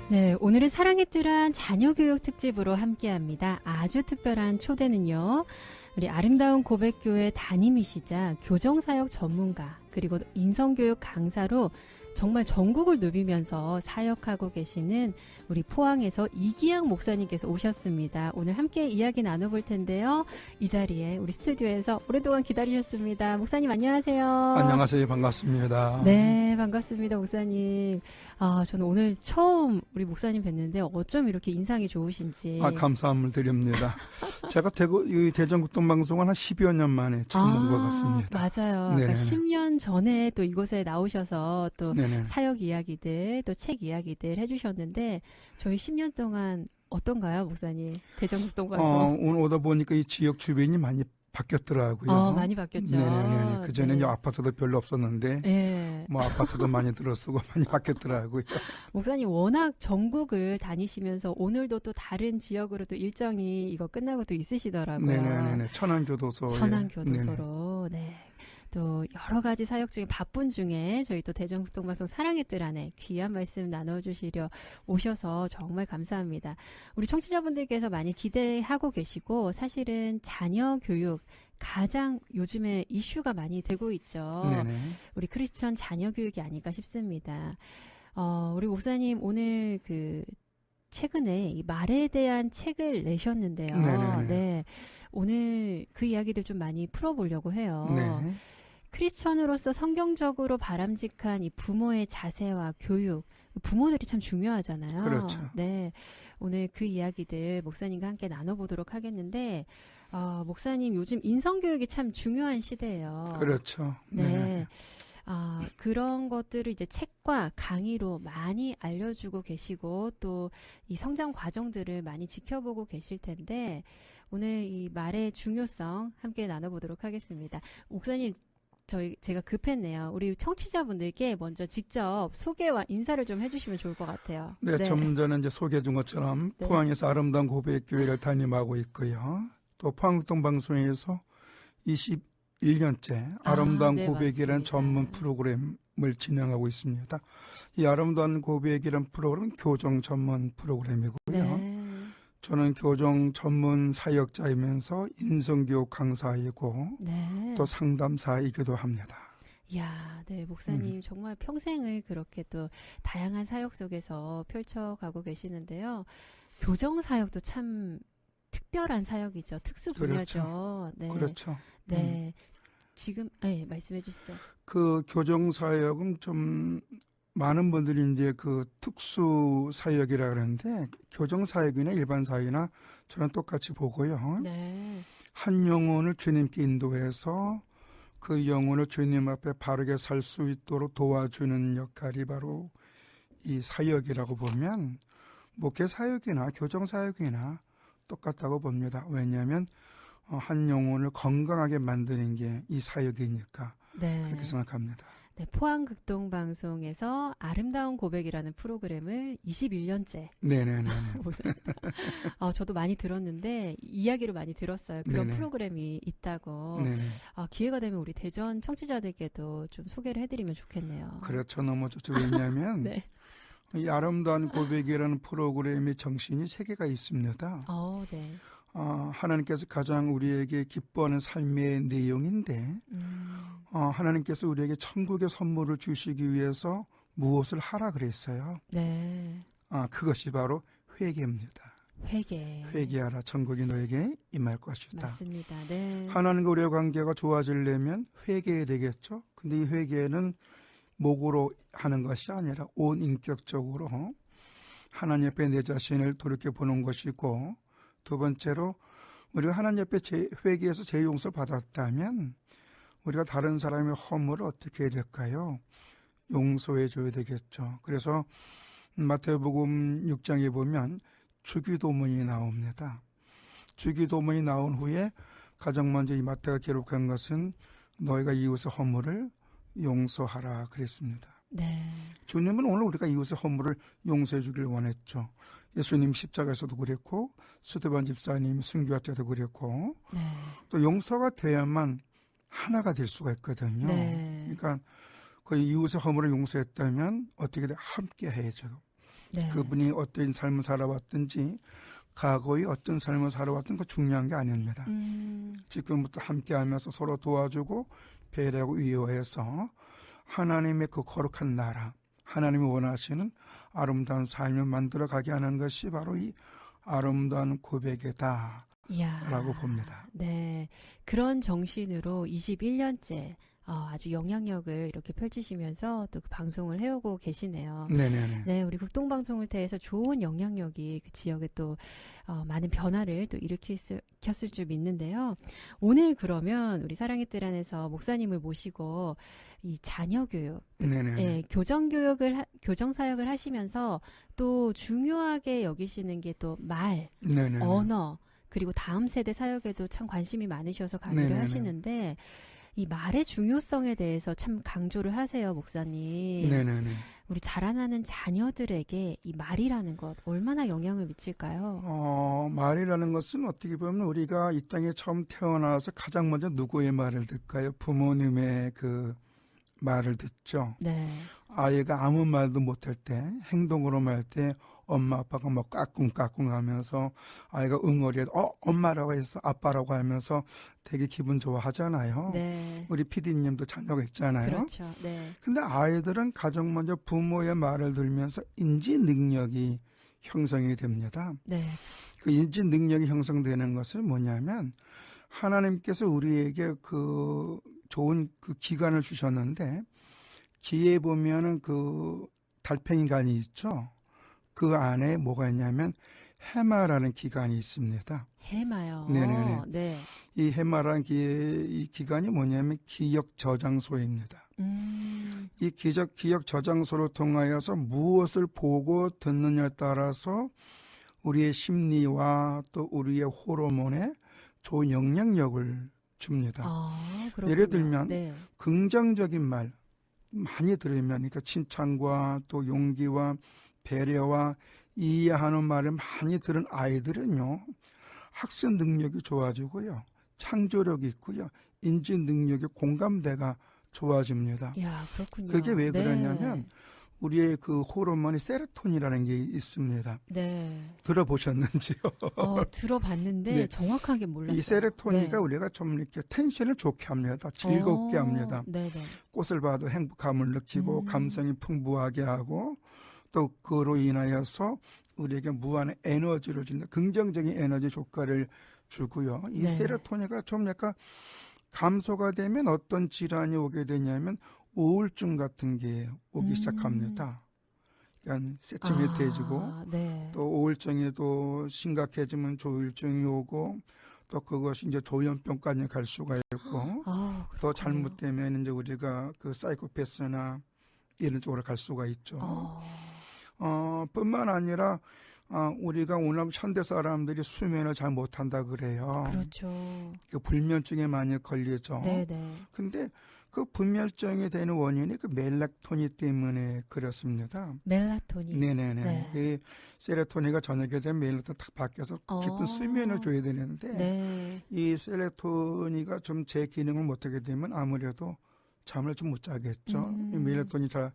네, 오늘은 사랑의 뜰한 자녀교육 특집으로 함께합니다. 아주 특별한 초대는요, 우리 아름다운 고백교회 담임이시자 교정사역 전문가 그리고 인성교육 강사로 정말 전국을 누비면서 사역하고 계시는 우리 포항에서 이기양 목사님께서 오셨습니다. 오늘 함께 이야기 나눠볼 텐데요. 이 자리에 우리 스튜디오에서 오랫동안 기다리셨습니다. 목사님 안녕하세요. 안녕하세요. 반갑습니다. 네, 반갑습니다. 목사님. 저는 오늘 처음 우리 목사님 뵀는데 어쩜 이렇게 인상이 좋으신지. 감사함을 드립니다. 제가 대전국동방송은 한 10여 년 만에 처음 온 것 같습니다. 맞아요. 그러니까 10년 전에 또 이곳에 나오셔서 또 네네. 사역 이야기들, 또 책 이야기들 해주셨는데 저희 10년 동안 어떤가요, 목사님? 대전국동방송. 오늘 오다 보니까 이 지역 주변이 많이 바뀌었더라고요. 많이 바뀌었죠. 네네네. 그전에는 네. 아파트도 별로 없었는데, 네. 아파트도 많이 들어서고 많이 바뀌었더라고요. 목사님 워낙 전국을 다니시면서 오늘도 또 다른 지역으로 또 일정이 이거 끝나고 또 있으시더라고요. 네네네. 천안교도소. 천안교도소로. 네. 또 여러 가지 사역 중에 바쁜 중에 저희 또 대전국동방송 사랑의 뜰 안에 귀한 말씀 나눠주시려 오셔서 정말 감사합니다. 우리 청취자분들께서 많이 기대하고 계시고 사실은 자녀 교육 가장 요즘에 이슈가 많이 되고 있죠. 네네. 우리 크리스천 자녀 교육이 아닐까 싶습니다. 우리 목사님 오늘 최근에 이 말에 대한 책을 내셨는데요. 네네네. 네. 오늘 그 이야기들 좀 많이 풀어보려고 해요. 네. 크리스천으로서 성경적으로 바람직한 이 부모의 자세와 교육, 부모들이 참 중요하잖아요. 그렇죠. 네. 오늘 그 이야기들 목사님과 함께 나눠보도록 하겠는데, 목사님 요즘 인성교육이 참 중요한 시대예요. 그렇죠. 네. 그런 것들을 이제 책과 강의로 많이 알려주고 계시고 또 이 성장 과정들을 많이 지켜보고 계실 텐데 오늘 이 말의 중요성 함께 나눠보도록 하겠습니다. 목사님 제가 급했네요. 우리 청취자분들께 먼저 직접 소개와 인사를 좀 해주시면 좋을 것 같아요. 네, 좀 전에 이제 소개해 준 것처럼 네. 포항에서 아름다운 고백교회를 담임하고 있고요. 또 포항국동방송에서 21년째 아름다운 네, 고백이라는 맞습니다. 전문 프로그램을 진행하고 있습니다. 이 아름다운 고백이라는 프로그램은 교정 전문 프로그램이고요. 네. 저는 교정 전문 사역자이면서 인성교육 강사이고 네. 또 상담사이기도 합니다. 이야, 네, 목사님 정말 평생을 그렇게 또 다양한 사역 속에서 펼쳐가고 계시는데요. 교정 사역도 참 특별한 사역이죠. 특수 분야죠. 네. 그렇죠. 네. 지금 말씀해 주시죠. 그 교정 사역은 좀 많은 분들이 이제 그 특수 사역이라 그러는데 교정 사역이나 일반 사역이나 저는 똑같이 보고요. 네. 한 영혼을 주님께 인도해서 그 영혼을 주님 앞에 바르게 살 수 있도록 도와주는 역할이 바로 이 사역이라고 보면 목회 사역이나 교정 사역이나 똑같다고 봅니다. 왜냐하면 한 영혼을 건강하게 만드는 게 이 사역이니까 네. 그렇게 생각합니다. 네, 포항극동방송에서 아름다운 고백이라는 프로그램을 21년째. 네네네. 저도 많이 들었는데 이야기로 많이 들었어요. 그런 네네. 프로그램이 있다고. 네네. 기회가 되면 우리 대전 청취자들께도 좀 소개를 해드리면 좋겠네요. 그렇죠. 너무 좋죠. 왜냐하면 네. 이 아름다운 고백이라는 프로그램의 정신이 3개가 있습니다. 네. 하나님께서 가장 우리에게 기뻐하는 삶의 내용인데 하나님께서 우리에게 천국의 선물을 주시기 위해서 무엇을 하라 그랬어요. 네. 그것이 바로 회개입니다. 회개하라. 천국이 너에게 임할 것이다. 맞습니다. 네. 하나님과 우리의 관계가 좋아지려면 회개해야 되겠죠. 근데 이 회개는 목으로 하는 것이 아니라 온 인격적으로 하나님 앞에 내 자신을 돌이켜보는 것이고, 두 번째로 우리가 하나님 앞에 회개해서 죄 용서를 받았다면 우리가 다른 사람의 허물을 어떻게 해야 될까요? 용서해 줘야 되겠죠. 그래서 마태복음 6장에 보면 주기도문이 나옵니다. 주기도문이 나온 후에 가장 먼저 이 마태가 기록한 것은 너희가 이웃의 허물을 용서하라 그랬습니다. 네. 주님은 오늘 우리가 이웃의 허물을 용서해 주길 원했죠. 예수님 십자가에서도 그랬고 스데반 집사님 순교할 때도 그랬고 네. 또 용서가 돼야만 하나가 될 수가 있거든요. 네. 그러니까 그 이웃의 허물을 용서했다면 어떻게든 함께 해야죠. 네. 그분이 어떤 삶을 살아왔든지 과거에 어떤 삶을 살아왔든 그 중요한 게 아닙니다. 지금부터 함께하면서 서로 도와주고 배려하고 위로해서 하나님의 그 거룩한 나라, 하나님이 원하시는 아름다운 삶을 만들어가게 하는 것이 바로 이 아름다운 고백이다 라고 봅니다. 네. 그런 정신으로 21년째 아주 영향력을 이렇게 펼치시면서 또 그 방송을 해오고 계시네요. 네네네. 네, 우리 극동방송을 통해서 좋은 영향력이 그 지역에 또 많은 변화를 또 일으켰을 줄 믿는데요. 오늘 그러면 우리 사랑의 뜰 안에서 목사님을 모시고 이 자녀 교육, 네네네. 예, 교정 사역을 하시면서 또 중요하게 여기시는 게 또 말, 네네네. 언어, 그리고 다음 세대 사역에도 참 관심이 많으셔서 강의를 네네네. 하시는데 이 말의 중요성에 대해서 참 강조를 하세요, 목사님. 네네네. 우리 자라나는 자녀들에게 이 말이라는 것 얼마나 영향을 미칠까요? 말이라는 것은 어떻게 보면 우리가 이 땅에 처음 태어나서 가장 먼저 누구의 말을 듣까요? 부모님의 그 말을 듣죠. 네. 아이가 아무 말도 못할 때, 행동으로 말 때 엄마 아빠가 막 까꿍까꿍 하면서 아이가 응어리해도 엄마라고 해서 아빠라고 하면서 되게 기분 좋아하잖아요. 네. 우리 PD님도 자녀가 있잖아요. 그렇죠. 네. 근데 아이들은 가장 먼저 부모의 말을 들으면서 인지 능력이 형성이 됩니다. 네. 그 인지 능력이 형성되는 것은 뭐냐면 하나님께서 우리에게 그 좋은 그 기관을 주셨는데 기에 보면은 그 달팽이관이 있죠. 그 안에 뭐가 있냐면 해마라는 기관이 있습니다. 해마요. 네네네. 네. 이 해마라는 이 기관이 뭐냐면 기억 저장소입니다. 이 기억 저장소를 통하여서 무엇을 보고 듣느냐에 따라서 우리의 심리와 또 우리의 호르몬에 좋은 영향력을 줍니다. 그렇군요. 예를 들면 네. 긍정적인 말 많이 들으면 그러니까 칭찬과 또 용기와 배려와 이해하는 말을 많이 들은 아이들은요. 학습 능력이 좋아지고요. 창조력이 있고요. 인지 능력의 공감대가 좋아집니다. 야, 그렇군요. 그게 왜 네. 그러냐면 우리의 그 호르몬이 세로토닌이라는 게 있습니다. 네. 들어보셨는지요? 들어봤는데 네. 정확하게 몰랐어요. 이 세로토닌가 네. 우리가 좀 이렇게 텐션을 좋게 합니다. 즐겁게 합니다. 네네. 꽃을 봐도 행복감을 느끼고 감성이 풍부하게 하고 또 그로 인하여서 우리에게 무한의 에너지를 준다. 긍정적인 에너지 효과를 주고요. 이 네. 세로토닌가 좀 약간 감소가 되면 어떤 질환이 오게 되냐면 우울증 같은 게 오기 시작합니다. 그러니까 새침해지고 네. 또 우울증이 심각해지면 조울증이 오고 또 그것이 이제 조현병까지 갈 수가 있고 또 잘못되면 이제 우리가 그 사이코패스나 이런 쪽으로 갈 수가 있죠. 뿐만 아니라 우리가 오늘 현대 사람들이 수면을 잘 못한다 그래요. 그렇죠. 그 불면증에 많이 걸리죠. 네네. 근데 그 불면증이 되는 원인이 그 멜라토닌 때문에 그렇습니다. 멜라토닌. 네네네. 네. 그 세로토닌가 저녁에 되면 멜라토닌 딱 바뀌어서 깊은 수면을 줘야 되는데 네. 이 세로토닌이 좀 제 기능을 못하게 되면 아무래도 잠을 좀 못 자겠죠. 이 멜라토닌이 잘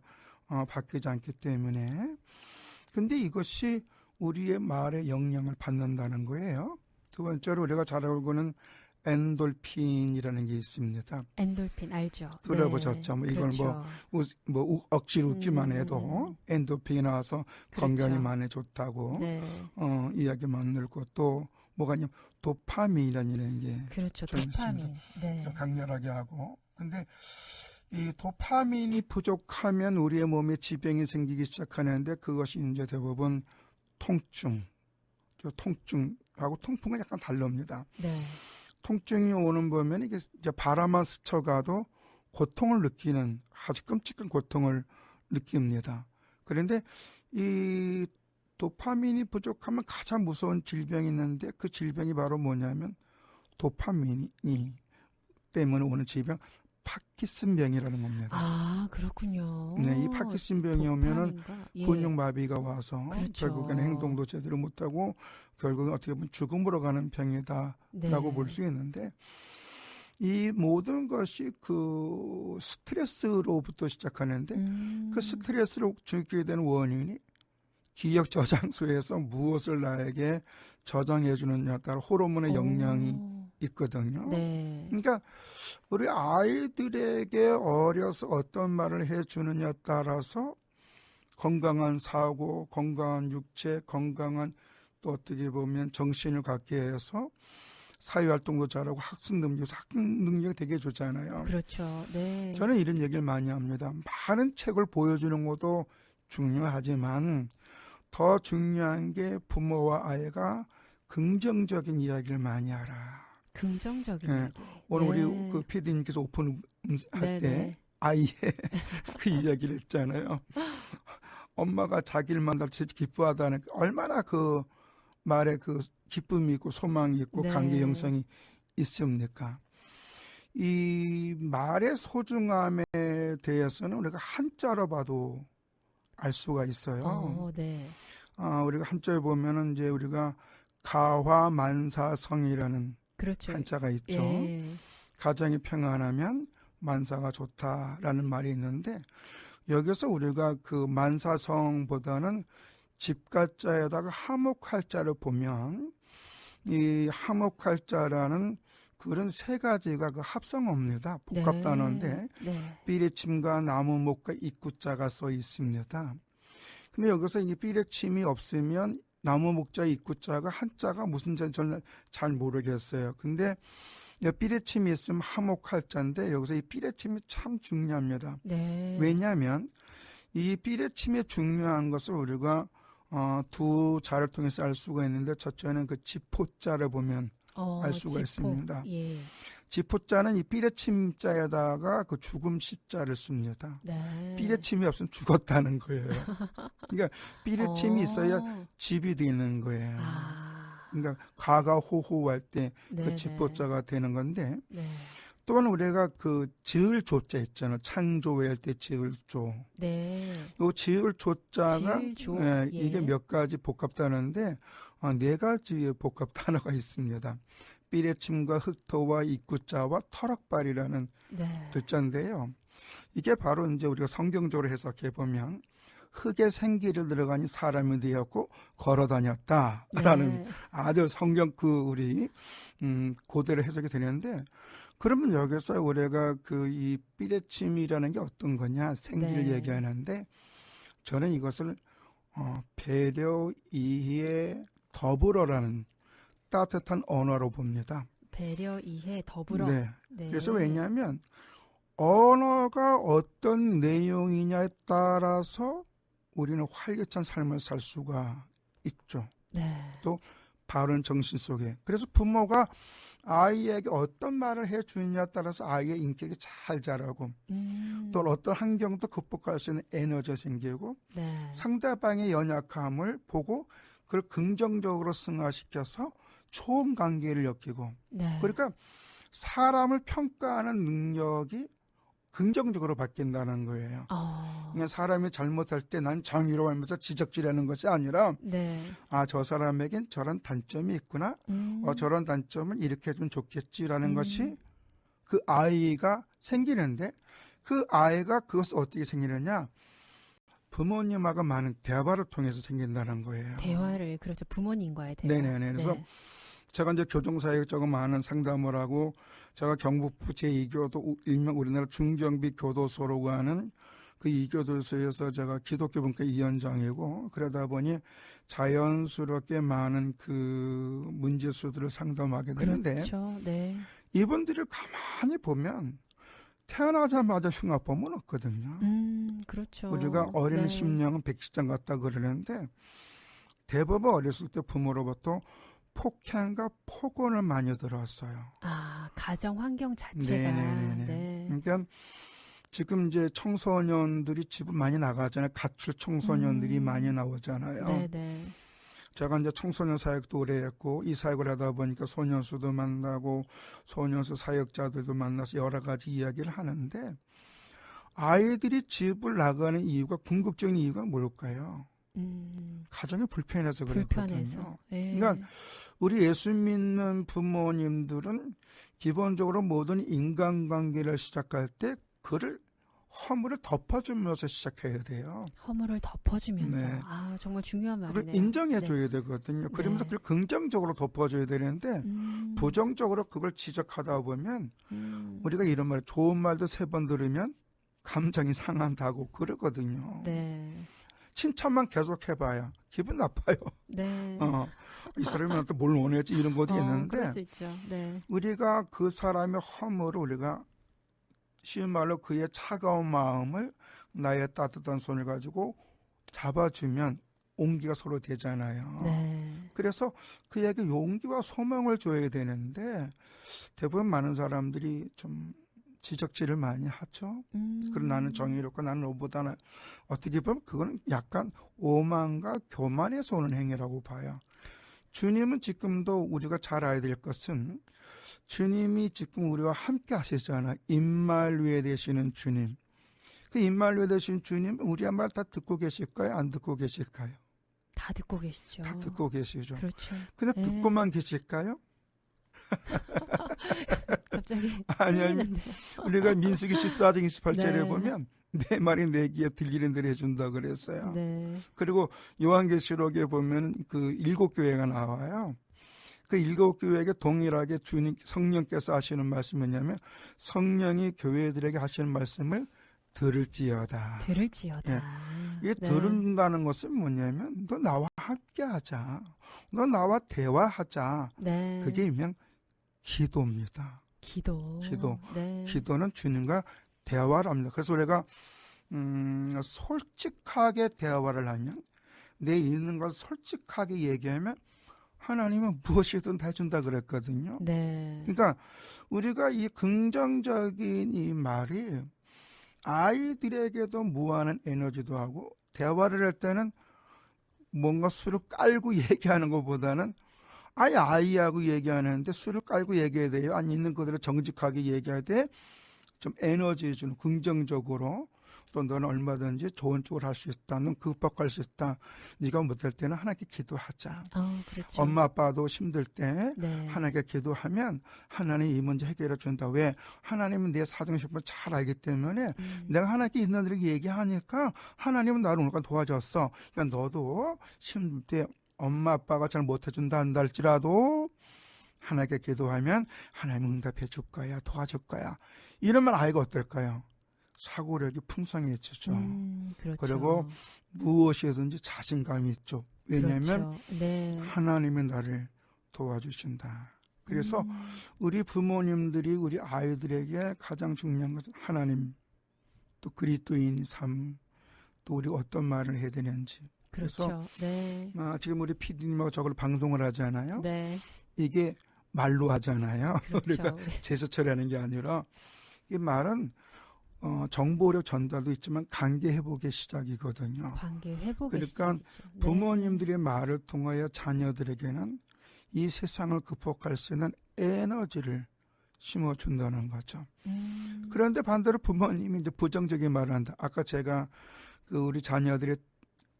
바뀌지 않기 때문에. 근데 이것이 우리의 말에 영향을 받는다는 거예요. 두 번째로 우리가 잘 알고는 엔돌핀이라는 게 있습니다. 엔돌핀 알죠? 들어보셨죠? 네. 이걸 그렇죠. 억지로 웃기만 해도 엔돌핀이 나와서 그렇죠. 건강에 많이 좋다고 네. 이야기 만들고 또 뭐가 있냐면 도파민이라는 게 그렇죠. 좀 도파민. 있습니다. 네. 강렬하게 하고. 근데 이 도파민이 부족하면 우리의 몸에 지병이 생기기 시작하는데 그것이 이제 대부분 통증하고 통풍은 약간 다릅니다. 네. 통증이 오는 보면 이게 이제 바람만 스쳐가도 고통을 느끼는 아주 끔찍한 고통을 느낍니다. 그런데 이 도파민이 부족하면 가장 무서운 질병이 있는데 그 질병이 바로 뭐냐면 도파민이 때문에 오는 질병 파킨슨병이라는 겁니다. 그렇군요. 네, 이 파킨슨병이 오면은 예. 근육마비가 와서 그렇죠. 결국에는 행동도 제대로 못하고 결국은 어떻게 보면 죽음으로 가는 병이다라고 네. 볼 수 있는데 이 모든 것이 그 스트레스로부터 시작하는데 그 스트레스를 주게 되는 원인이 기억 저장소에서 무엇을 나에게 저장해 주느냐에 따라 호르몬의 영향이 있거든요. 네. 그러니까 우리 아이들에게 어려서 어떤 말을 해 주느냐에 따라서 건강한 사고, 건강한 육체, 건강한 또 어떻게 보면 정신을 갖게 해서 사회활동도 잘하고 학습 능력이 되게 좋잖아요. 그렇죠. 네. 저는 이런 얘기를 많이 합니다. 많은 책을 보여주는 것도 중요하지만 더 중요한 게 부모와 아이가 긍정적인 이야기를 많이 하라. 긍정적인 예, 이야기. 오늘 네. 우리 그 PD님께서 오픈할 네, 때 네. 아이의 그 이야기를 했잖아요. 엄마가 자기를 만날 때 기뻐하다는 얼마나 그 말에 그 기쁨이 있고 소망이 있고 네. 관계 형성이 있습니까? 이 말의 소중함에 대해서는 우리가 한자로 봐도 알 수가 있어요. 네. 우리가 한자에 보면은 이제 우리가 가화만사성이라는 그렇죠. 한자가 있죠. 예. 가정이 평안하면 만사가 좋다라는 말이 있는데 여기서 우리가 그 만사성보다는 집가자에다가 하목할자를 보면 이 하목할자라는 그런 세 가지가 그 합성어입니다. 복합 단어인데 네. 삐레침과 나무목과 입구자가 써 있습니다. 근데 여기서 이 삐레침이 없으면 나무목자 입구자가 한자가 무슨 자인지 저는 잘 모르겠어요. 근데 삐레침이 있으면 하목할자인데 여기서 이 삐레침이 참 중요합니다. 네. 왜냐하면 이 삐레침이 중요한 것을 우리가 두 자를 통해서 알 수가 있는데 첫째는 그 지포자를 보면 알 수가 있습니다. 예. 지포자는 이 삐레침자에다가 그 죽음 시자를 씁니다. 네. 삐레침이 없으면 죽었다는 거예요. 그러니까 삐레침이 있어야 집이 되는 거예요. 그러니까 가가호호할 때 그 지포자가 되는 건데 네. 또한 우리가 그 지을 조자 있잖아요. 창조할 때 지을 조. 네. 이 지을 조자가 지을조. 이게 몇 가지 복합 단어인데 네 가지의 복합 단어가 있습니다. 삐레침과 흑토와 입구자와 터럭발이라는 네. 글자인데요. 이게 바로 이제 우리가 성경적으로 해석해 보면 흙에 생기를 들어가니 사람이 되었고 걸어 다녔다라는 네. 아주 성경 우리 고대로 해석이 되는데 그러면 여기서 우리가 그 이 삐레침이라는 게 어떤 거냐 생기를 네. 얘기하는데 저는 이것을 배려, 이해, 더불어라는 따뜻한 언어로 봅니다. 배려, 이해, 더불어. 네. 네. 그래서 왜냐하면 언어가 어떤 내용이냐에 따라서 우리는 활기찬 삶을 살 수가 있죠. 네. 또 바른 정신 속에. 그래서 부모가 아이에게 어떤 말을 해주느냐에 따라서 아이의 인격이 잘 자라고 또 어떤 환경도 극복할 수 있는 에너지가 생기고 네. 상대방의 연약함을 보고 그걸 긍정적으로 승화시켜서 좋은 관계를 엮이고 네. 그러니까 사람을 평가하는 능력이 긍정적으로 바뀐다는 거예요. 그러니까 사람이 잘못할 때 난 정의로우면서 지적질하는 것이 아니라 네. 저 사람에겐 저런 단점이 있구나. 저런 단점은 이렇게 해주면 좋겠지라는 것이 그 아이가 생기는데 그 아이가 그것을 어떻게 생기느냐. 부모님하고 많은 대화를 통해서 생긴다는 거예요. 대화를 그렇죠. 부모님과의 대화. 네네네. 그래서 제가 이제 교정사역 조금 많은 상담을 하고 제가 경북부 제2교도 일명 우리나라 중정비 교도소라고 하는 그 이 교도소에서 제가 기독교 분과 위원장이고 그러다 보니 자연스럽게 많은 그 문제수들을 상담하게 되는데 그렇죠. 네. 이분들을 가만히 보면 태어나자마자 흉악범은 없거든요. 그렇죠. 우리가 어린 네. 심령은 백시장 같다 그러는데 대부분 어렸을 때 부모로부터 폭행과 폭언을 많이 들었어요. 가정 환경 자체가. 네네네네. 네. 그러니까 지금 이제 청소년들이 집을 많이 나가잖아요. 가출 청소년들이 많이 나오잖아요. 네네. 제가 이제 청소년 사역도 오래 했고 이 사역을 하다 보니까 소년수도 만나고 소년수 사역자들도 만나서 여러 가지 이야기를 하는데 아이들이 집을 나가는 이유가 궁극적인 이유가 뭘까요? 가정이 불편해서 그렇거든요. 그러니까 우리 예수 믿는 부모님들은 기본적으로 모든 인간관계를 시작할 때 그를 허물을 덮어주면서 시작해야 돼요. 허물을 덮어주면서. 네. 아, 정말 중요한 그걸 말이네요. 인정해줘야 되거든요. 그러면서 네. 그걸 긍정적으로 덮어줘야 되는데 부정적으로 그걸 지적하다 보면 우리가 이런 말, 좋은 말도 3번 들으면 감정이 상한다고 그러거든요. 네. 칭찬만 계속 해봐야 기분 나빠요. 네. 이 사람이 나한테 뭘 원하지 이런 것도 그럴 있는데 수 있죠. 네. 우리가 그 사람의 허물을 우리가 쉬운 말로 그의 차가운 마음을 나의 따뜻한 손을 가지고 잡아주면 온기가 서로 되잖아요. 네. 그래서 그에게 용기와 소망을 줘야 되는데 대부분 많은 사람들이 좀 지적질을 많이 하죠. 그럼 나는 정의롭고 나는 너보다 어떻게 보면 그거는 약간 오만과 교만에서 오는 행위라고 봐요. 주님은 지금도 우리가 잘 알아야 될 것은 주님이 지금 우리와 함께 하시잖아요. 임마누엘 되시는 주님. 그 임마누엘 되시는 주님 우리의 말 다 듣고 계실까요? 안 듣고 계실까요? 다 듣고 계시죠. 다 듣고 계시죠. 그렇죠. 근데 네. 듣고만 계실까요? 갑자기 아니요. 우리가 민수기 14장 28절에 네. 보면 내 말이 내 귀에 들리는 대로 해준다 그랬어요. 네. 그리고 요한계시록에 보면 그 7교회가 나와요. 그 7교회에게 동일하게 주님 성령께서 하시는 말씀이 뭐냐면 성령이 교회들에게 하시는 말씀을 들을지어다. 들을지어다. 예. 이게 네. 들은다는 것은 뭐냐면 너 나와 함께하자. 너 나와 대화하자. 네. 그게 일명 기도입니다. 기도. 네. 기도는 주님과 대화를 합니다. 그래서 우리가 솔직하게 대화를 하면 내 있는 걸 솔직하게 얘기하면 하나님은 무엇이든 다 해준다 그랬거든요. 네. 그러니까 우리가 이 긍정적인 이 말이 아이들에게도 무한한 에너지도 하고 대화를 할 때는 뭔가 술을 깔고 얘기하는 것보다는 아예 아이하고 얘기하는데 술을 깔고 얘기해야 돼요. 아니 있는 그대로 정직하게 얘기해야 돼. 좀 에너지 주는 긍정적으로 또 너는 얼마든지 좋은 쪽으로 할 수 있다. 넌 극복할 수 있다. 네가 못할 때는 하나님께 기도하자. 그렇죠. 엄마 아빠도 힘들 때 네. 하나님께 기도하면 하나님이 이 문제 해결해 준다. 왜? 하나님은 내 사정신을 잘 알기 때문에 내가 하나님께 있는 대로 얘기하니까 하나님은 나를 오늘 도와줬어. 그러니까 너도 힘들 때 엄마 아빠가 잘 못해준다 한다 할지라도 하나님께 기도하면 하나님은 응답해 줄 거야. 도와줄 거야. 이러면 아이가 어떨까요? 사고력이 풍성해지죠. 그렇죠. 그리고 무엇이든지 자신감이 있죠. 왜냐하면 그렇죠. 네. 하나님이 나를 도와주신다. 그래서 우리 부모님들이 우리 아이들에게 가장 중요한 것은 하나님, 또 그리스도인 삶, 또 우리가 어떤 말을 해야 되는지. 그래서 그렇죠. 네. 지금 우리 PD님하고 저걸 방송을 하잖아요. 네. 이게 말로 하잖아요. 그렇죠. 우리가 제스 처리하는 게 아니라 이 말은 정보력 전달도 있지만 관계 회복의 시작이거든요. 관계 회복의 그러니까 시작이죠. 네. 부모님들의 말을 통하여 자녀들에게는 이 세상을 극복할 수 있는 에너지를 심어준다는 거죠. 그런데 반대로 부모님이 이제 부정적인 말을 한다. 아까 제가 그 우리 자녀들의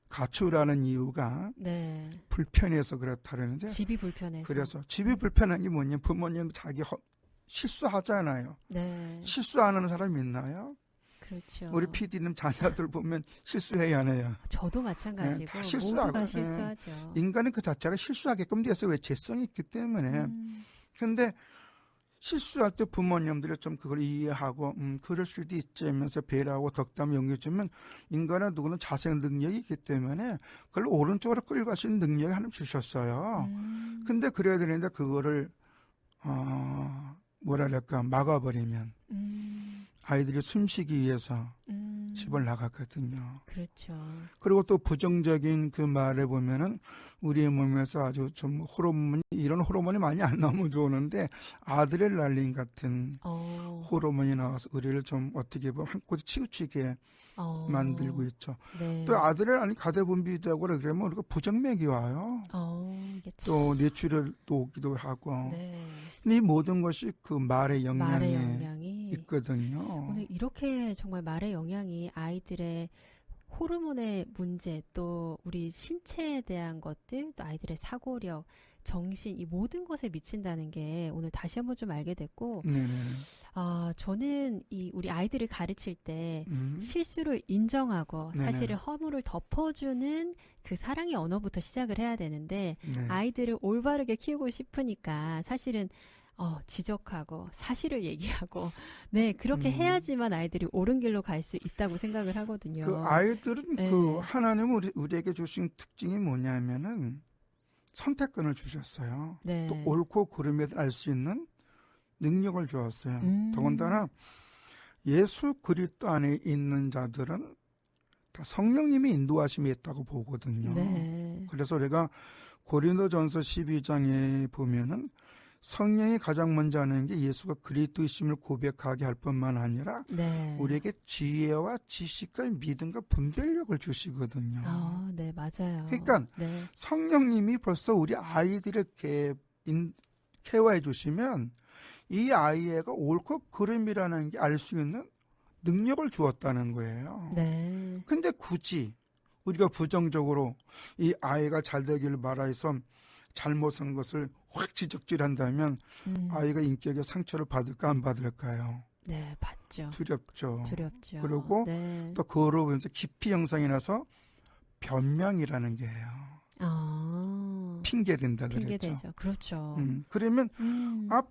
가출하는 이유가 네. 불편해서 그렇다는데 집이 불편해서. 그래서 집이 불편한 게 뭐냐? 부모님 자기 실수하잖아요. 네. 실수 안 하는 사람이 있나요? 그렇죠. 우리 PD님 자녀들 보면 실수해야 안 해요. 저도 마찬가지고 네, 다 실수하고, 모두가 실수하죠. 인간은 그 자체가 실수하게끔 돼서 왜 죄성이 있기 때문에. 근데 실수할 때 부모님들이 좀 그걸 이해하고 그럴 수도 있지 하면서 배려하고 덕담 용기주면 인간은 누구는 자생 능력이 있기 때문에 그걸 오른쪽으로 끌고 가시는 능력이 하나님 주셨어요. 근데 그래야 되는데 그거를 뭐랄까 막아버리면 아이들이 숨쉬기 위해서 집을 나갔거든요. 그렇죠. 그리고 또 부정적인 그 말에 보면은 우리의 몸에서 아주 좀 이런 호르몬이 많이 안 나오면 좋은데 아드레날린 같은 호르몬이 나와서 우리를 좀 어떻게 보면 한껏 치우치게 만들고 있죠. 네. 또 아드레날린 가대 분비되고 그러면 우리가 부정맥이 와요. 이게 참. 또 뇌출혈도 오기도 하고. 네. 이 모든 것이 그 말의 영향이 영향이 있거든요. 오늘 이렇게 정말 말의 영향이 아이들의 호르몬의 문제, 또 우리 신체에 대한 것들, 또 아이들의 사고력, 정신, 이 모든 것에 미친다는 게 오늘 다시 한번 좀 알게 됐고, 네네. 저는 우리 아이들을 가르칠 때 음. 실수를 인정하고 네네. 사실은 허물을 덮어주는 그 사랑의 언어부터 시작을 해야 되는데, 네. 아이들을 올바르게 키우고 싶으니까 사실은 지적하고 사실을 얘기하고 네 그렇게 해야지만 아이들이 옳은 길로 갈 수 있다고 생각을 하거든요. 그 아이들은 네. 그 하나님은 우리에게 주신 특징이 뭐냐면은 선택권을 주셨어요. 네. 또 옳고 그름에 알 수 있는 능력을 주었어요. 더군다나 예수 그리스도 안에 있는 자들은 다 성령님의 인도하심이 있다고 보거든요. 네. 그래서 우리가 고린도전서 12장에 보면은 성령이 가장 먼저 하는 게 예수가 그리스도이심을 고백하게 할 뿐만 아니라 네. 우리에게 지혜와 지식과 믿음과 분별력을 주시거든요. 네, 맞아요. 그러니까 네. 성령님이 벌써 우리 아이들을 케어해 주시면 이 아이가 옳고 그름이라는 게 알 수 있는 능력을 주었다는 거예요. 네. 근데 굳이 우리가 부정적으로 이 아이가 잘 되기를 바라해서 잘못한 것을 확 지적질한다면 아이가 인격에 상처를 받을까 안 받을까요? 네, 받죠. 두렵죠. 두렵죠. 그리고 네. 또 그거로 이제 깊이 형성이 나서 변명이라는 게요. 핑계 댄다 그랬죠. 핑계대죠. 그렇죠. 그러면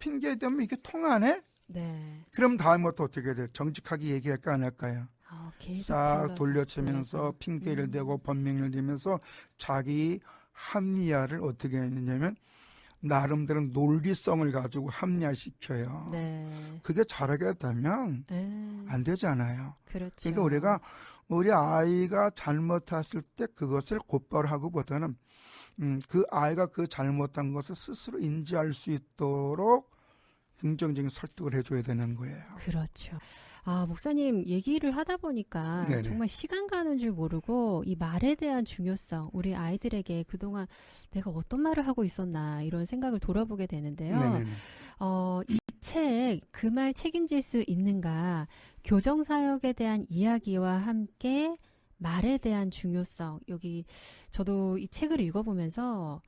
핑계 대면 이게 통하네? 네. 그럼 다음부터 어떻게 돼? 정직하게 얘기할까 안 할까요? 싹 돌려치면서 핑계를 대고 변명을 대면서 자기 합리화를 어떻게 했냐면 나름대로 논리성을 가지고 합리화시켜요. 네. 그게 잘하게 되면 안 되잖아요. 그렇죠. 그러니까 우리가 우리 아이가 잘못했을 때 그것을 곧바로 하고보다는 그 아이가 그 잘못한 것을 스스로 인지할 수 있도록 긍정적인 설득을 해줘야 되는 거예요. 그렇죠. 목사님 얘기를 하다 보니까 네네. 정말 시간 가는 줄 모르고 이 말에 대한 중요성, 우리 아이들에게 그동안 내가 어떤 말을 하고 있었나 이런 생각을 돌아보게 되는데요. 네네네. 이 책, 그 말 책임질 수 있는가, 교정사역에 대한 이야기와 함께 말에 대한 중요성, 여기 저도 이 책을 읽어보면서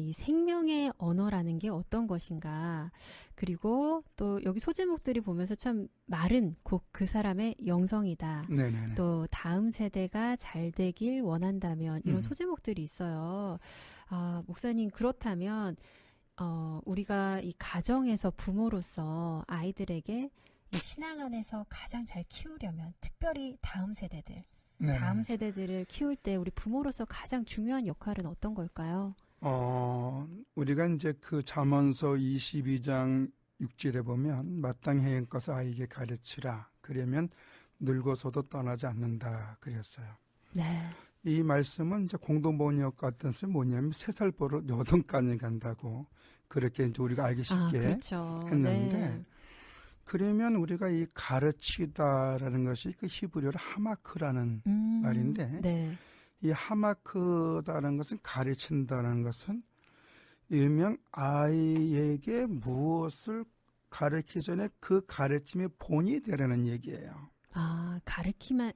이 생명의 언어라는 게 어떤 것인가. 그리고 또 여기 소제목들이 보면서 참 말은 곧 그 사람의 영성이다. 네네네. 또 다음 세대가 잘 되길 원한다면 이런 소제목들이 있어요. 목사님 그렇다면 우리가 이 가정에서 부모로서 아이들에게 이 신앙 안에서 가장 잘 키우려면 특별히 다음 세대들, 네네. 다음 세대들을 키울 때 우리 부모로서 가장 중요한 역할은 어떤 걸까요? 우리가 이제 그 잠언서 22장 6절에 보면 마땅히 행한 것을 아이에게 가르치라. 그러면 늙어서도 떠나지 않는다. 그랬어요. 네. 이 말씀은 이제 공동번역 같은 것은 뭐냐면 3살 버릇 여든까지 간다고 그렇게 이제 우리가 알기 쉽게 그렇죠. 했는데 네. 그러면 우리가 이 가르치다라는 것이 그 히브리어로 하마크라는 말인데 네. 이 하마크다라는 것은 가르친다는 것은 일명 아이에게 무엇을 가르치기 전에 그 가르침의 본이 되라는 얘기예요. 가르치기만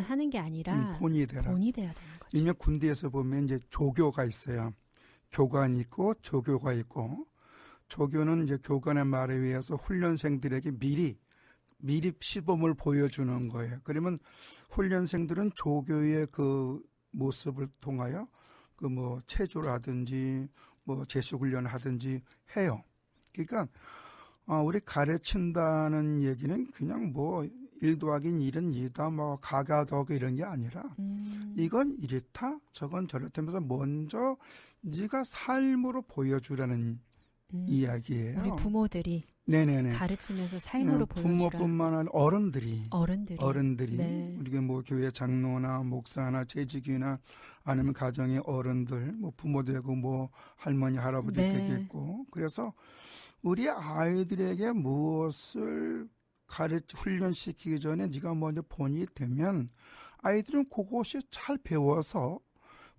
하는 게 아니라 본이 되라. 본이 돼야 되는 거죠. 일명 군대에서 보면 이제 조교가 있어요. 교관이 있고 조교가 있고 조교는 이제 교관의 말에 의해서 훈련생들에게 미리 시범을 보여주는 거예요. 그러면 훈련생들은 조교의 그 모습을 통하여 그 뭐 체조를 하든지 뭐 제수 훈련을 하든지 해요. 그러니까 우리 가르친다는 얘기는 그냥 뭐 1 더하기 1은 2다 뭐 가가더하고 이런 게 아니라 이건 이렇다 저건 저렇다 하면서 먼저 네가 삶으로 보여주라는 이야기예요. 우리 부모들이 네네네. 가르치면서 삶으로 보여주라. 부모뿐만 아니라 어른들이 네. 우리가 뭐 교회 장로나 목사나 재직이나 아니면 가정의 어른들 뭐 부모 되고 뭐 할머니 할아버지 네. 되겠고 그래서 우리 아이들에게 무엇을 훈련시키기 전에 네가 먼저 본이 되면 아이들은 그것이 잘 배워서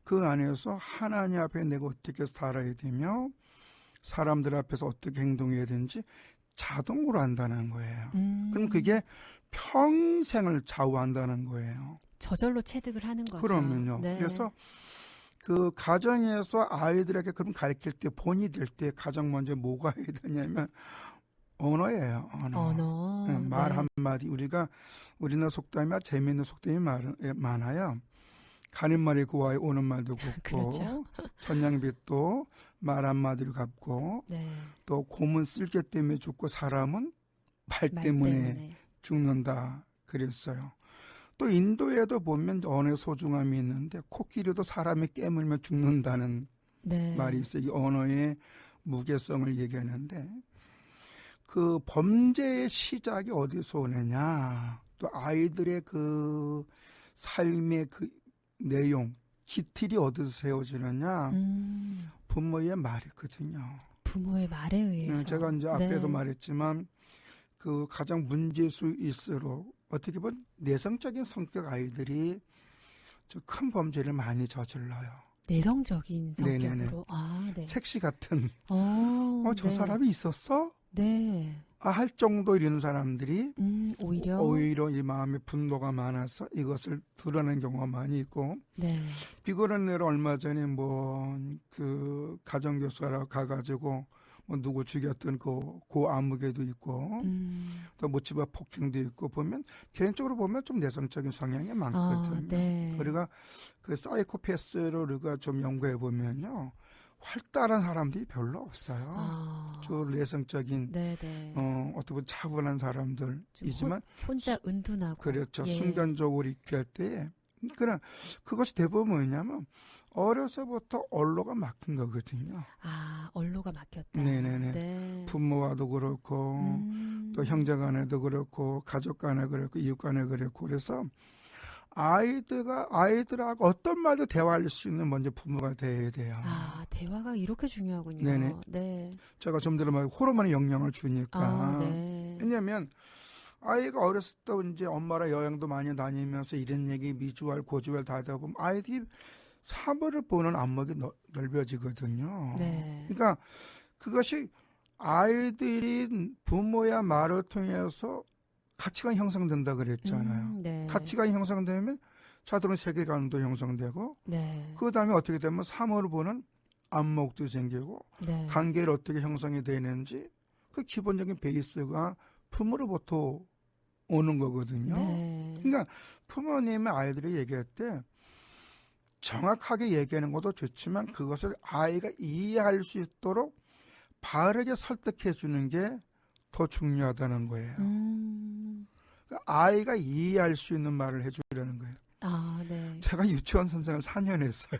그 안에서 하나님 앞에 내가 어떻게 살아야 되며 사람들 앞에서 어떻게 행동해야 되는지 자동으로 한다는 거예요. 그럼 그게 평생을 좌우한다는 거예요. 저절로 체득을 하는 거죠. 그러면요. 네. 그래서 그 가정에서 아이들에게 그럼 가르칠 때 본이 될 때 가장 먼저 뭐가 해야 되냐면 언어예요. 언어. 네, 말 네. 한마디. 우리나라 속담이 재미있는 속담이 많아요. 가는 말이 고와요. 오는 말도 곱고 그렇죠. 천냥빚도 말 한마디로 갚고 네. 또 곰은 쓸개 때문에 죽고 사람은 말 말 때문에 죽는다 그랬어요. 또 인도에도 보면 언어의 소중함이 있는데 코끼리도 사람이 깨물면 죽는다는 네. 말이 있어요. 이 언어의 무게성을 얘기하는데 그 범죄의 시작이 어디서 오느냐 또 아이들의 그 삶의 그 내용 기틀이 어디서 세워지느냐 부모의 말이거든요. 부모의 말에 의해서. 제가 이제 앞에도 네. 말했지만 그 가장 문제수일수록 어떻게 보면 내성적인 성격 아이들이 저 큰 범죄를 많이 저질러요. 내성적인 성격으로. 네네네. 아, 네. 색시 같은 저 네. 사람이 있었어? 네. 할 정도 이런 사람들이 오히려 이 마음에 분노가 많아서 이것을 드러내는 경우가 많이 있고 네. 비거는 예로 얼마 전에 뭐 그 가정교사라 가가지고 뭐 누구 죽였던 고 아무개도 있고 또 모치바 폭행도 있고 보면 개인적으로 보면 좀 내성적인 성향이 많거든요. 네. 우리가 그 사이코패스를 우리가 좀 연구해 보면요. 활달한 사람들이 별로 없어요. 주 내성적인 네네. 어떻게 보면 차분한 사람들이지만 혼자 은둔하고 그렇죠. 예. 순간적으로 입기할 때 그러나 그것이 대부분 뭐냐면 어려서부터 언로가 막힌 거거든요. 언로가 막혔다. 네네네. 네. 부모와도 그렇고 또 형제간에도 그렇고 가족간에 그렇고 이웃간에 그렇고 그래서 아이들하고 어떤 말도 대화할 수 있는 먼저 부모가 돼야 돼요. 대화가 이렇게 중요하군요. 네네. 네. 제가 좀 전에 말한 호르몬의 영향을 주니까. 네. 왜냐하면 아이가 어렸을 때 이제 엄마랑 여행도 많이 다니면서 이런 얘기 미주알 고주알 다 하다 보면 아이들이 사물을 보는 안목이 넓어지거든요. 네. 그러니까 그것이 아이들이 부모의 말을 통해서 가치관이 형성된다 그랬잖아요. 네. 가치관이 형성되면 자들은 세계관도 형성되고 네. 그 다음에 어떻게 되면 사물을 보는 안목도 생기고 네. 관계를 어떻게 형성이 되는지 그 기본적인 베이스가 부모로부터 오는 거거든요. 네. 그러니까 부모님의 아이들이 얘기할 때 정확하게 얘기하는 것도 좋지만 그것을 아이가 이해할 수 있도록 바르게 설득해 주는 게 더 중요하다는 거예요. 그러니까 아이가 이해할 수 있는 말을 해주려는 거예요. 네. 제가 유치원 선생을 4년 했어요.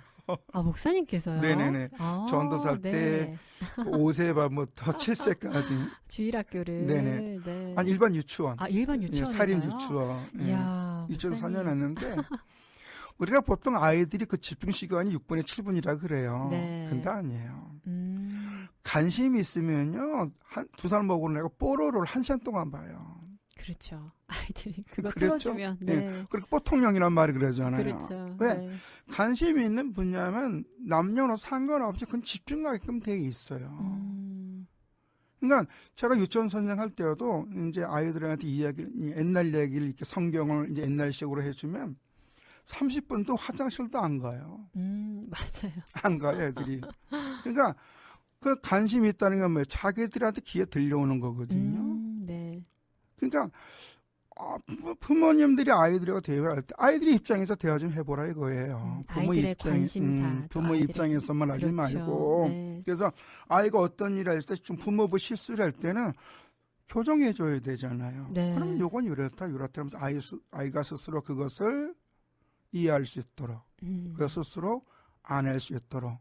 목사님께서요? 네네네. 전도사 네. 때 그 5세부터 7세까지 주일학교를. 네네. 네. 아니 일반 유치원. 일반 유치원. 살인 유치원. 이야, 유치원 목사님. 4년 했는데 우리가 보통 아이들이 그 집중 시간이 6분의 7분이라 그래요. 네. 근데 아니에요. 관심이 있으면요. 두 살 먹은 애가 뽀로로를 1시간 동안 봐요. 그렇죠. 아이들이 그거 그렇죠? 틀어주면. 네. 네. 그리고 뽀통령이란 말이 그러잖아요. 그렇죠. 왜? 네. 관심이 있는 분야면 남녀노 상관없이 그건 집중하게끔 되어 있어요. 그러니까 제가 유치원 선생 할 때도 이제 아이들한테 옛날 얘기를 이렇게 성경을 이제 옛날식으로 해주면 30분도 화장실도 안 가요. 맞아요. 안 가요, 애들이. 그러니까 그 관심이 있다는 건 뭐예요? 자기들한테 귀에 들려오는 거거든요. 네. 그러니까 부모님들이 아이들하고 대화할 때 아이들의 입장에서 대화 좀 해보라 이거예요. 부모 아이들의 관심사. 부모 입장에서만 하지 그렇죠. 말고. 네. 그래서 아이가 어떤 일을 할 때 좀 부모부 실수를 할 때는 교정해줘야 되잖아요. 네. 그러면 요건 이렇다 하면서 아이가 스스로 그것을 이해할 수 있도록 그 스스로 안 할 수 있도록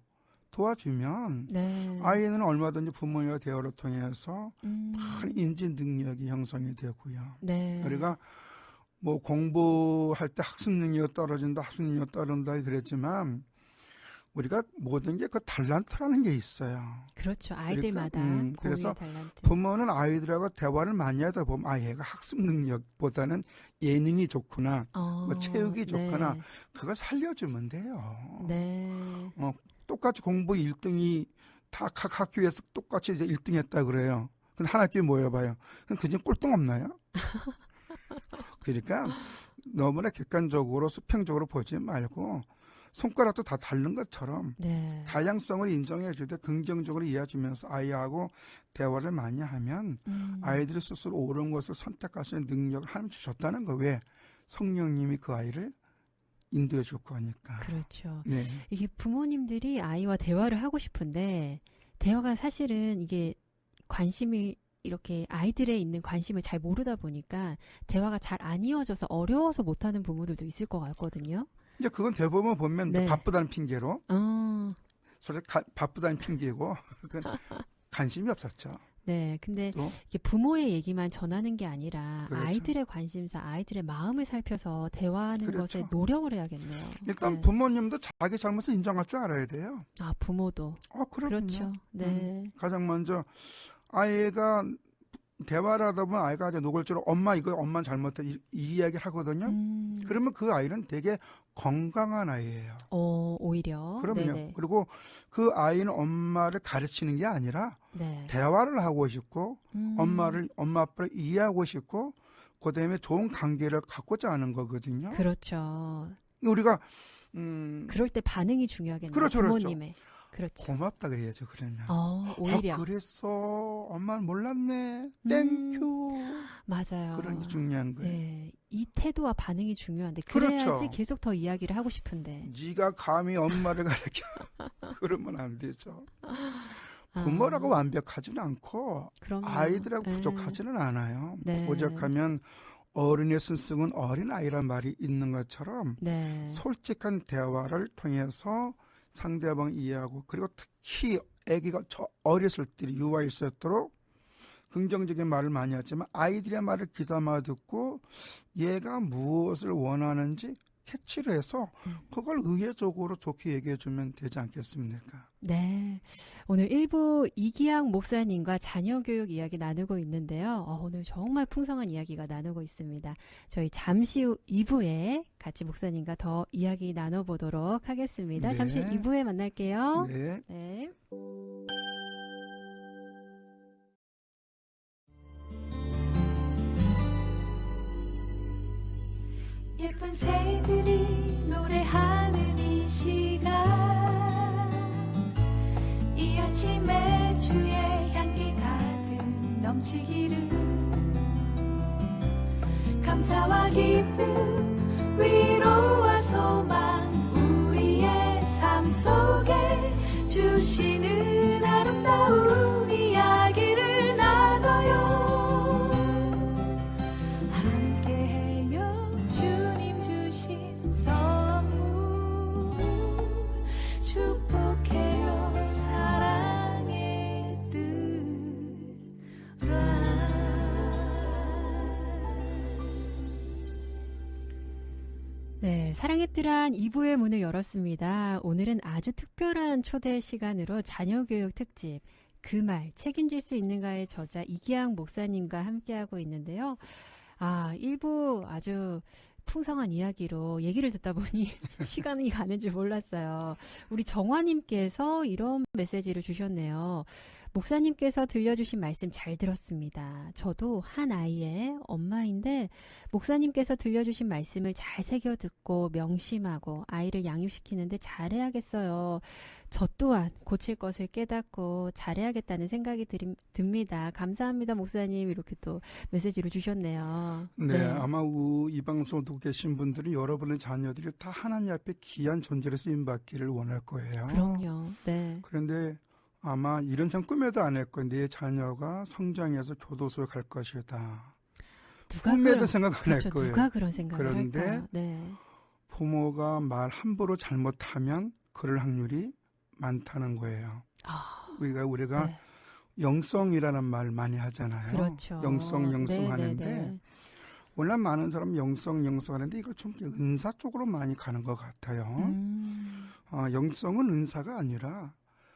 도와주면 네. 아이는 얼마든지 부모님과 대화를 통해서 많은 인지 능력이 형성이 되고요. 네. 우리가 뭐 공부할 때 학습 능력이 떨어진다, 학습 능력이 떨어진다 그랬지만 우리가 모든 게 그 달란트라는 게 있어요. 그렇죠. 아이들마다 그러니까, 그래서 달란트. 부모는 아이들하고 대화를 많이 하다 보면 얘가 학습 능력보다는 예능이 좋구나, 뭐 체육이 좋구나, 네. 그걸 살려주면 돼요. 네. 똑같이 공부 1등이 다 각 학교에서 똑같이 이제 1등 했다 그래요. 근데 한 학교에 모여봐요. 그럼 그중 꼴등 없나요? 그러니까 너무나 객관적으로 수평적으로 보지 말고 손가락도 다 다른 것처럼 네. 다양성을 인정해 주되 긍정적으로 이해해 주면서 아이하고 대화를 많이 하면 아이들이 스스로 옳은 것을 선택할 수 있는 능력을 하나님 주셨다는 거. 왜? 성령님이 그 아이를 인도해 줄 거니까. 그렇죠. 네. 이게 부모님들이 아이와 대화를 하고 싶은데 대화가 사실은 이게 관심이 이렇게 아이들에 있는 관심을 잘 모르다 보니까 대화가 잘 안 이어져서 어려워서 못하는 부모들도 있을 것 같거든요. 이제 그건 대부분 보면 네. 바쁘다는 핑계로 솔직히 바쁘다는 핑계고 그건 관심이 없었죠. 네. 근데 또 이게 부모의 얘기만 전하는 게 아니라 그렇죠. 아이들의 관심사, 아이들의 마음을 살펴서 대화하는 그렇죠. 것에 노력을 해야겠네요. 일단 네. 부모님도 자기 잘못을 인정할 줄 알아야 돼요. 아, 부모도. 그렇군요. 그렇죠. 네. 가장 먼저 아이가 대화를 하다 보면 아이가 이제 노골적으로 엄마 이거 엄마 잘못해 이 이야기를 하거든요. 그러면 그 아이는 되게 건강한 아이예요. 오히려. 그럼요. 네네. 그리고 그 아이는 엄마를 가르치는 게 아니라 네. 대화를 하고 싶고 엄마 아빠를 이해하고 싶고 그다음에 좋은 관계를 갖고자 하는 거거든요. 그렇죠. 우리가 그럴 때 반응이 중요하겠네요. 그렇죠, 그렇죠. 부모님의. 그렇죠. 고맙다 그래야죠. 그러면. 오히려. 그랬어. 엄마는 몰랐네. 땡큐. 맞아요. 그런 게 중요한 거예요. 네. 이 태도와 반응이 중요한데 그렇죠. 그래야지 계속 더 이야기를 하고 싶은데. 네가 감히 엄마를 가르쳐. 그러면 안 되죠. 부모라고 완벽하지는 않고 그럼요. 아이들하고 네. 부족하지는 않아요. 네. 오죽하면 어른의 스승은 어린아이란 말이 있는 것처럼 네. 솔직한 대화를 통해서 상대방 이해하고 그리고 특히 아기가 어렸을 때 유아했을 때로 긍정적인 말을 많이 하지만 아이들의 말을 귀담아 듣고 얘가 무엇을 원하는지 캐치를 해서 그걸 의외적으로 좋게 얘기해 주면 되지 않겠습니까? 네. 오늘 1부 이기학 목사님과 자녀 교육 이야기 나누고 있는데요. 오늘 정말 풍성한 이야기가 나누고 있습니다. 저희 잠시 후 2부에 같이 목사님과 더 이야기 나눠보도록 하겠습니다. 네. 잠시 2부에 만날게요. 네. 네. 예쁜 새들이 노래하는 이 시간 이 아침에 주의 향기 가득 넘치기를 감사와 기쁨 위로와 소망 우리의 삶 속에 주시는 아름다운 이야기를 나눠요 함께해요 주님 주신 선물 축복해요 사랑의 뜻 네, 사랑의 뜰한 2부의 문을 열었습니다. 오늘은 아주 특별한 초대 시간으로 자녀교육 특집 그 말 책임질 수 있는가의 저자 이기학 목사님과 함께하고 있는데요. 1부 아주 풍성한 이야기로 얘기를 듣다 보니 시간이 가는 줄 몰랐어요. 우리 정화님께서 이런 메시지를 주셨네요. 목사님께서 들려주신 말씀 잘 들었습니다. 저도 한 아이의 엄마인데 목사님께서 들려주신 말씀을 잘 새겨 듣고 명심하고 아이를 양육시키는데 잘해야겠어요. 저 또한 고칠 것을 깨닫고 잘해야겠다는 생각이 듭니다. 감사합니다, 목사님. 이렇게 또 메시지를 주셨네요. 네, 아마 이 방송 듣고 계신 분들은 여러분의 자녀들이 다 하나님 앞에 귀한 존재로 쓰임받기를 원할 거예요. 그럼요. 네. 그런데 아마 이런 생각 꿈에도 안 할 거예요. 내 자녀가 성장해서 교도소에 갈 것이다. 꿈에도 생각 안 할 거예요. 누가 그런 생각을 그런데 할까요? 네. 부모가 말 함부로 잘못하면 그럴 확률이 많다는 거예요. 우리가 네. 영성이라는 말 많이 하잖아요. 그렇죠. 영성 하는데 네. 원래 많은 사람 영성 하는데 이걸 좀 은사 쪽으로 많이 가는 것 같아요. 영성은 은사가 아니라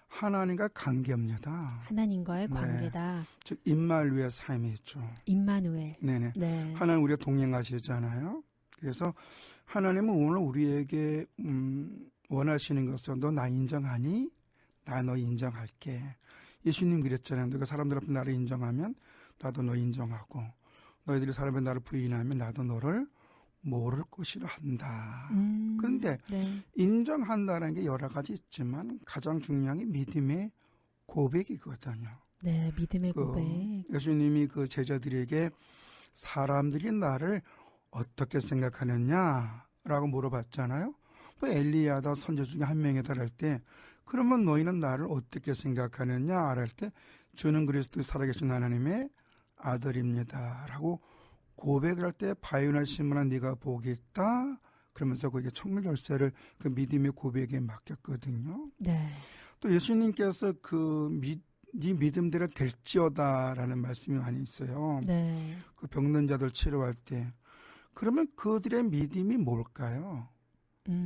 하나님과 관계입니다. 하나님과의 관계다. 즉 임마누엘 삶이 있죠. 임마누엘. 네네. 네. 하나님 우리가 동행하시잖아요. 그래서 하나님은 오늘 우리에게 원하시는 것은 너 나 인정하니? 나 너 인정할게. 예수님 그랬잖아요. 너가 사람들 앞에 나를 인정하면 나도 너 인정하고 너희들이 사람 앞에 나를 부인하면 나도 너를 모를 것이라 한다. 그런데 네. 인정한다는 게 여러 가지 있지만 가장 중요한 게 믿음의 고백이거든요. 네, 믿음의 그 고백. 예수님이 그 제자들에게 사람들이 나를 어떻게 생각하느냐라고 물어봤잖아요. 뭐 엘리야다 선지 중에 한 명이다 할 때 그러면 너희는 나를 어떻게 생각하느냐 할 때 주는 그리스도의 살아계신 하나님의 아들입니다라고 고백을 할 때 바요나 시므나 네가 복이 있다 그러면서 거기에 청문 열쇠를 그 믿음의 고백에 맡겼거든요. 네. 또 예수님께서 네 믿음대로 될지어다라는 말씀이 많이 있어요. 네. 그 병든 자들 치료할 때 그러면 그들의 믿음이 뭘까요?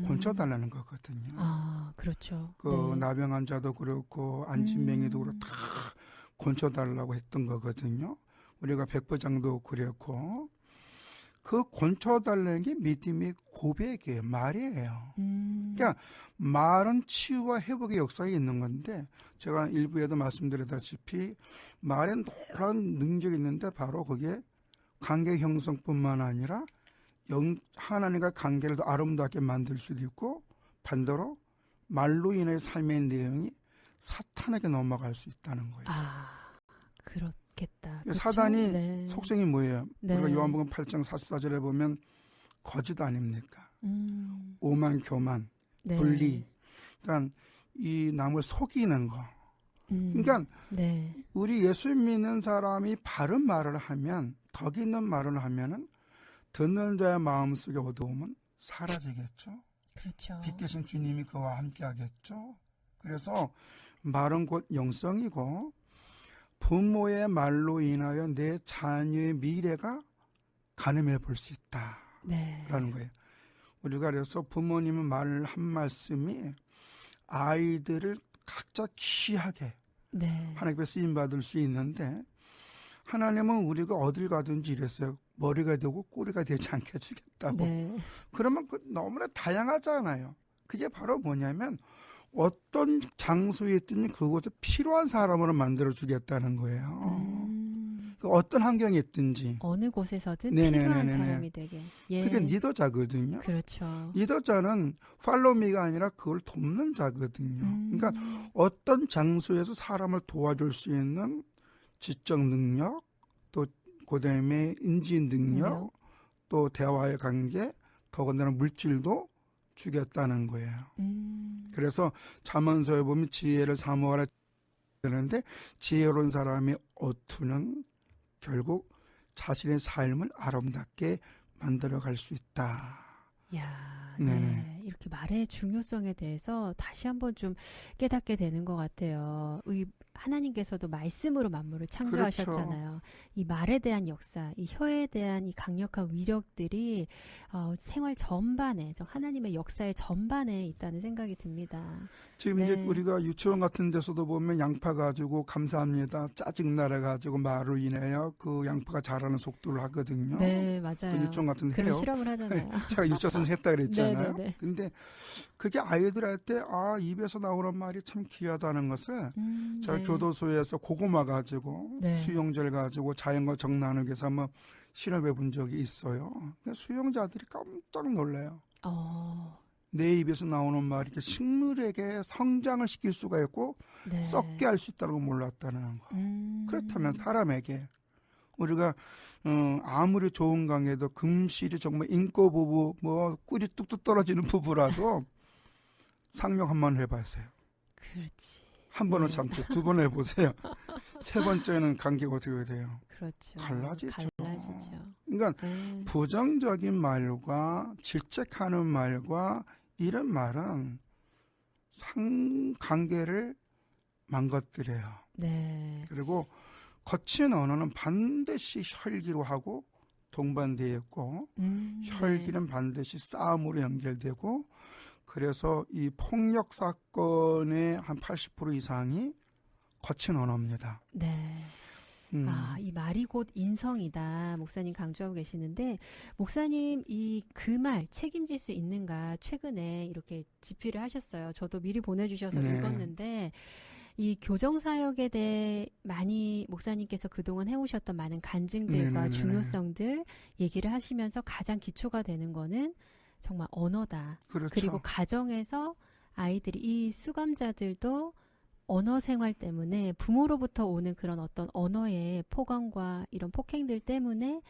고쳐달라는 거거든요. 아, 그렇죠. 그 네. 나병 환자도 그렇고 안진뱅이도 그렇고 다 고쳐달라고 했던 거거든요. 우리가 백부장도 그랬고 그 고쳐달라는 게 믿음의 고백이에요. 말이에요. 그러니까 말은 치유와 회복의 역사에 있는 건데 제가 일부에도 말씀드렸다시피 말에 놀라운 능력이 있는데 바로 그게 관계 형성뿐만 아니라 하나님과 관계를 더 아름답게 만들 수도 있고 반대로 말로 인해 삶의 내용이 사탄에게 넘어갈 수 있다는 거예요. 아, 그렇겠다. 그렇죠? 사단이 네. 속성이 뭐예요? 네. 우리가 요한복음 8장 44절에 보면 거짓 아닙니까? 오만, 교만, 네. 분리. 그러니까 이 남을 속이는 거. 그러니까 네. 우리 예수 믿는 사람이 바른 말을 하면 덕 있는 말을 하면은 듣는 자의 마음속에 어두움은 사라지겠죠. 그렇죠. 빛 대신 주님이 그와 함께 하겠죠. 그래서 말은 곧 영성이고 부모의 말로 인하여 내 자녀의 미래가 가늠해 볼 수 있다라는 네. 거예요. 우리가 그래서 부모님의 말 한 말씀이 아이들을 각자 귀하게 네. 하나님께 쓰임받을 수 있는데 하나님은 우리가 어딜 가든지 이랬어요. 머리가 되고 꼬리가 되지 않게 해주겠다고. 네. 그러면 너무나 다양하잖아요. 그게 바로 뭐냐면 어떤 장소에 있든지 그곳에 필요한 사람으로 만들어주겠다는 거예요. 어떤 환경에 있든지. 어느 곳에서든 네네네네네. 필요한 사람이 되게. 예. 그게 리더자거든요. 그렇죠. 리더자는 팔로미가 아니라 그걸 돕는 자거든요. 그러니까 어떤 장소에서 사람을 도와줄 수 있는 지적 능력, 또 그다음에 인지 능력, 또 대화의 관계, 더군다나 물질도 주겠다는 거예요. 그래서 잠언서에 보면 지혜를 사모하라 되는데 지혜로운 사람이 어투는 결국 자신의 삶을 아름답게 만들어갈 수 있다. 야, 네네. 네. 이렇게 말의 중요성에 대해서 다시 한번 좀 깨닫게 되는 것 같아요. 하나님께서도 말씀으로 만물을 창조하셨잖아요. 이 말에 대한 역사, 이 혀에 대한 이 강력한 위력들이 생활 전반에, 하나님의 역사의 전반에 있다는 생각이 듭니다. 지금 네. 이제 우리가 유치원 같은 데서도 보면 양파 가지고 감사합니다. 짜증나래 가지고 말로 인하여 그 양파가 자라는 속도를 하거든요. 네, 맞아요. 그 유치원 같은 데 그런 해요. 실험을 하잖아요. 제가 유치원 했다 그랬잖아요. 네네네. 근데 그게 아이들한테 입에서 나오는 말이 참 귀하다는 것을 저희 네. 교도소에서 고구마 가지고 네. 수용자를 가지고 자연과 정 나누기 위해서 한번 실험해 본 적이 있어요. 수용자들이 깜짝 놀라요. 내 입에서 나오는 말이 이렇게 식물에게 성장을 시킬 수가 있고 네. 썩게 할 수 있다는 걸 몰랐다는 거. 그렇다면 사람에게 우리가 아무리 좋은 관계도 금실이 정말 인고 부부 뭐 꿀이 뚝뚝 떨어지는 부부라도 상명 한번 해봐세요. 그렇지. 한 번은 참죠. 두 번 해보세요. 세 번째는 관계가 어떻게 돼요? 그렇죠. 갈라지죠. 그러니까 네. 부정적인 말과 질책하는 말과 이런 말은 상관계를 망가뜨려요. 네. 그리고 거친 언어는 반드시 혈기로 하고 동반되어 있고 혈기는 반드시 싸움으로 연결되고 그래서 이 폭력 사건의 한 80% 이상이 거친 언어입니다. 네. 이 말이 곧 인성이다. 목사님 강조하고 계시는데, 목사님 그 말 책임질 수 있는가 최근에 이렇게 집필을 하셨어요. 저도 미리 보내주셔서 네. 읽었는데, 이 교정사역에 대해 많이 목사님께서 그동안 해오셨던 많은 간증들과 네네네네. 중요성들 얘기를 하시면서 가장 기초가 되는 거는 정말 언어다. 그렇죠. 그리고 가정에서 아이들이 이 수감자들도 언어 생활 때문에 부모로부터 오는 그런 어떤 언어의 폭언과 이런 폭행들 때문에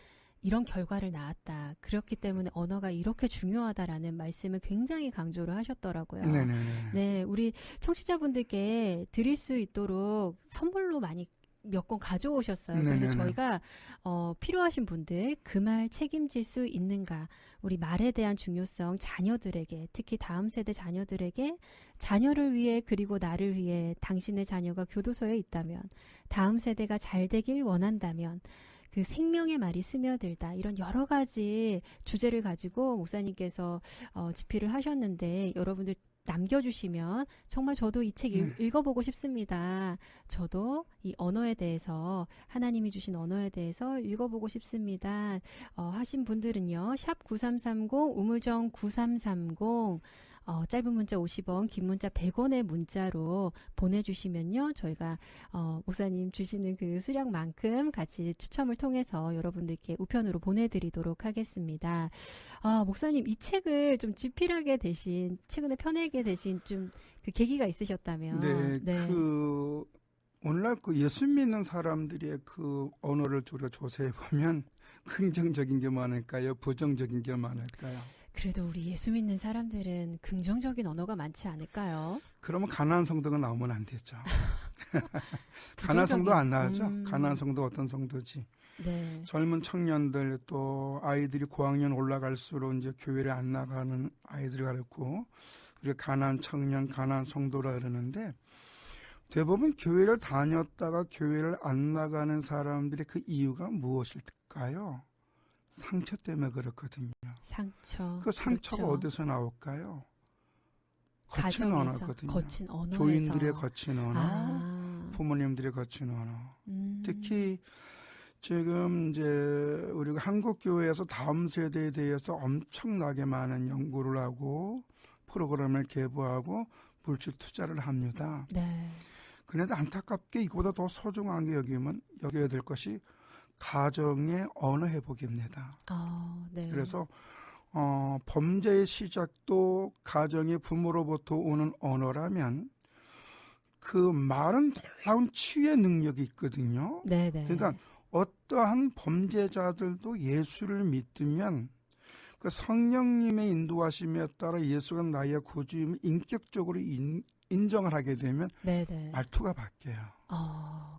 이런 결과를 낳았다. 그렇기 때문에 언어가 이렇게 중요하다라는 말씀을 굉장히 강조를 하셨더라고요. 네네네. 네, 우리 청취자분들께 드릴 수 있도록 선물로 많이 몇 권 가져오셨어요. 그래서 네네네. 저희가 필요하신 분들 그 말 책임질 수 있는가, 우리 말에 대한 중요성 자녀들에게, 특히 다음 세대 자녀들에게 자녀를 위해 그리고 나를 위해 당신의 자녀가 교도소에 있다면, 다음 세대가 잘 되길 원한다면 그 생명의 말이 스며들다, 이런 여러 가지 주제를 가지고 목사님께서 집필을 하셨는데 여러분들 남겨주시면 정말 저도 이 책 읽어보고 싶습니다. 저도 이 언어에 대해서, 하나님이 주신 언어에 대해서 읽어보고 싶습니다. 하신 분들은요. 샵 9330 우물정 9330 짧은 문자 50원, 긴 문자 100원의 문자로 보내주시면요. 저희가 목사님 주시는 그 수량만큼 같이 추첨을 통해서 여러분들께 우편으로 보내드리도록 하겠습니다. 목사님 이 책을 좀 집필하게 되신, 최근에 펴내게 되신 좀 그 계기가 있으셨다면. 네. 그 오늘날 그 예수 믿는 사람들의 그 언어를 주로 조사해 보면 긍정적인 게 많을까요? 부정적인 게 많을까요? 그래도 우리 예수 믿는 사람들은 긍정적인 언어가 많지 않을까요? 그러면 가난한 성도가 나오면 안 되죠. 가난한 성도 안 나오죠. 가난한 성도 어떤 성도지? 네. 젊은 청년들, 또 아이들이 고학년 올라갈수록 이제 교회를 안 나가는 아이들을 가르치고, 우리가 가난한 청년, 가난한 성도라 그러는데, 대부분 교회를 다녔다가 교회를 안 나가는 사람들의 그 이유가 무엇일까요? 상처 때문에 그렇거든요. 상처. 그 상처가 그렇죠. 어디서 나올까요? 거친 가정에서, 언어거든요. 거친 언어에서. 교인들의 거친 언어, 아. 부모님들의 거친 언어. 음. 특히 지금 이제 우리가 한국 교회에서 다음 세대에 대해서 엄청나게 많은 연구를 하고 프로그램을 개보하고 물질 투자를 합니다. 네. 그런데 안타깝게 이거보다 더 소중하게 여겨야 될 것이 가정의 언어 회복입니다. 네. 그래서 범죄의 시작도 가정의 부모로부터 오는 언어라면 그 말은 놀라운 치유의 능력이 있거든요. 네네. 그러니까 어떠한 범죄자들도 예수를 믿으면 그 성령님의 인도하심에 따라 예수가 나의 구주임을 인격적으로 인정을 하게 되면 네네. 말투가 바뀌어요.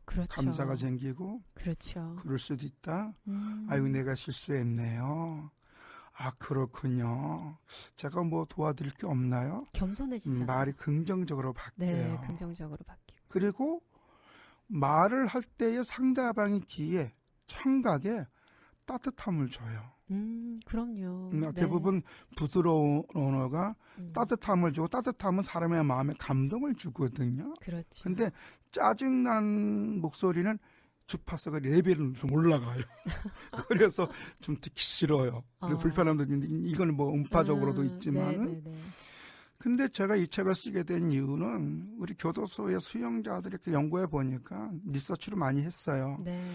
그렇죠. 감사가 생기고, 그렇죠. 그럴 수도 있다. 아유, 내가 실수했네요. 아, 그렇군요. 제가 뭐 도와드릴 게 없나요? 겸손해지잖아요. 말이 긍정적으로 바뀌어요. 네, 긍정적으로 바뀌고. 그리고 말을 할 때의 상대방의 귀에, 청각에 따뜻함을 줘요. 그럼요. 대부분 부드러운 언어가 네. 따뜻함을 주고, 따뜻함은 사람의 마음에 감동을 주거든요. 그렇죠. 근데 짜증난 목소리는 주파수가 레벨이 좀 올라가요. 그래서 좀 듣기 싫어요. 그리고 불편함도 있는데, 이건 뭐 음파적으로도 있지만은. 네네네. 근데 제가 이 책을 쓰게 된 이유는 우리 교도소의 수용자들이 그 연구해 보니까 리서치를 많이 했어요. 네.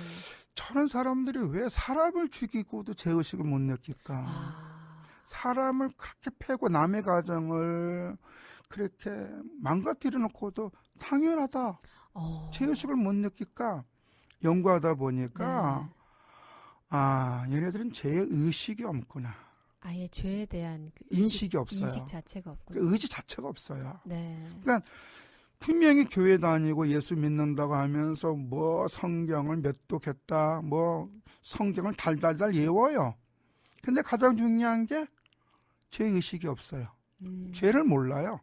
저런 사람들이 왜 사람을 죽이고도 죄의식을 못 느낄까? 사람을 그렇게 패고 남의 가정을 그렇게 망가뜨려 놓고도 당연하다. 죄의식을 못 느낄까? 연구하다 보니까 얘네들은 죄의식이 없구나. 아예 죄에 대한 그 인식이 없어요. 인식 자체가 없고. 그 의지 자체가 없어요. 네. 그러니까 분명히 교회 다니고 예수 믿는다고 하면서 뭐 성경을 몇독했다, 뭐 성경을 달달달 외워요. 근데 가장 중요한 게 죄의식이 없어요. 죄를 몰라요.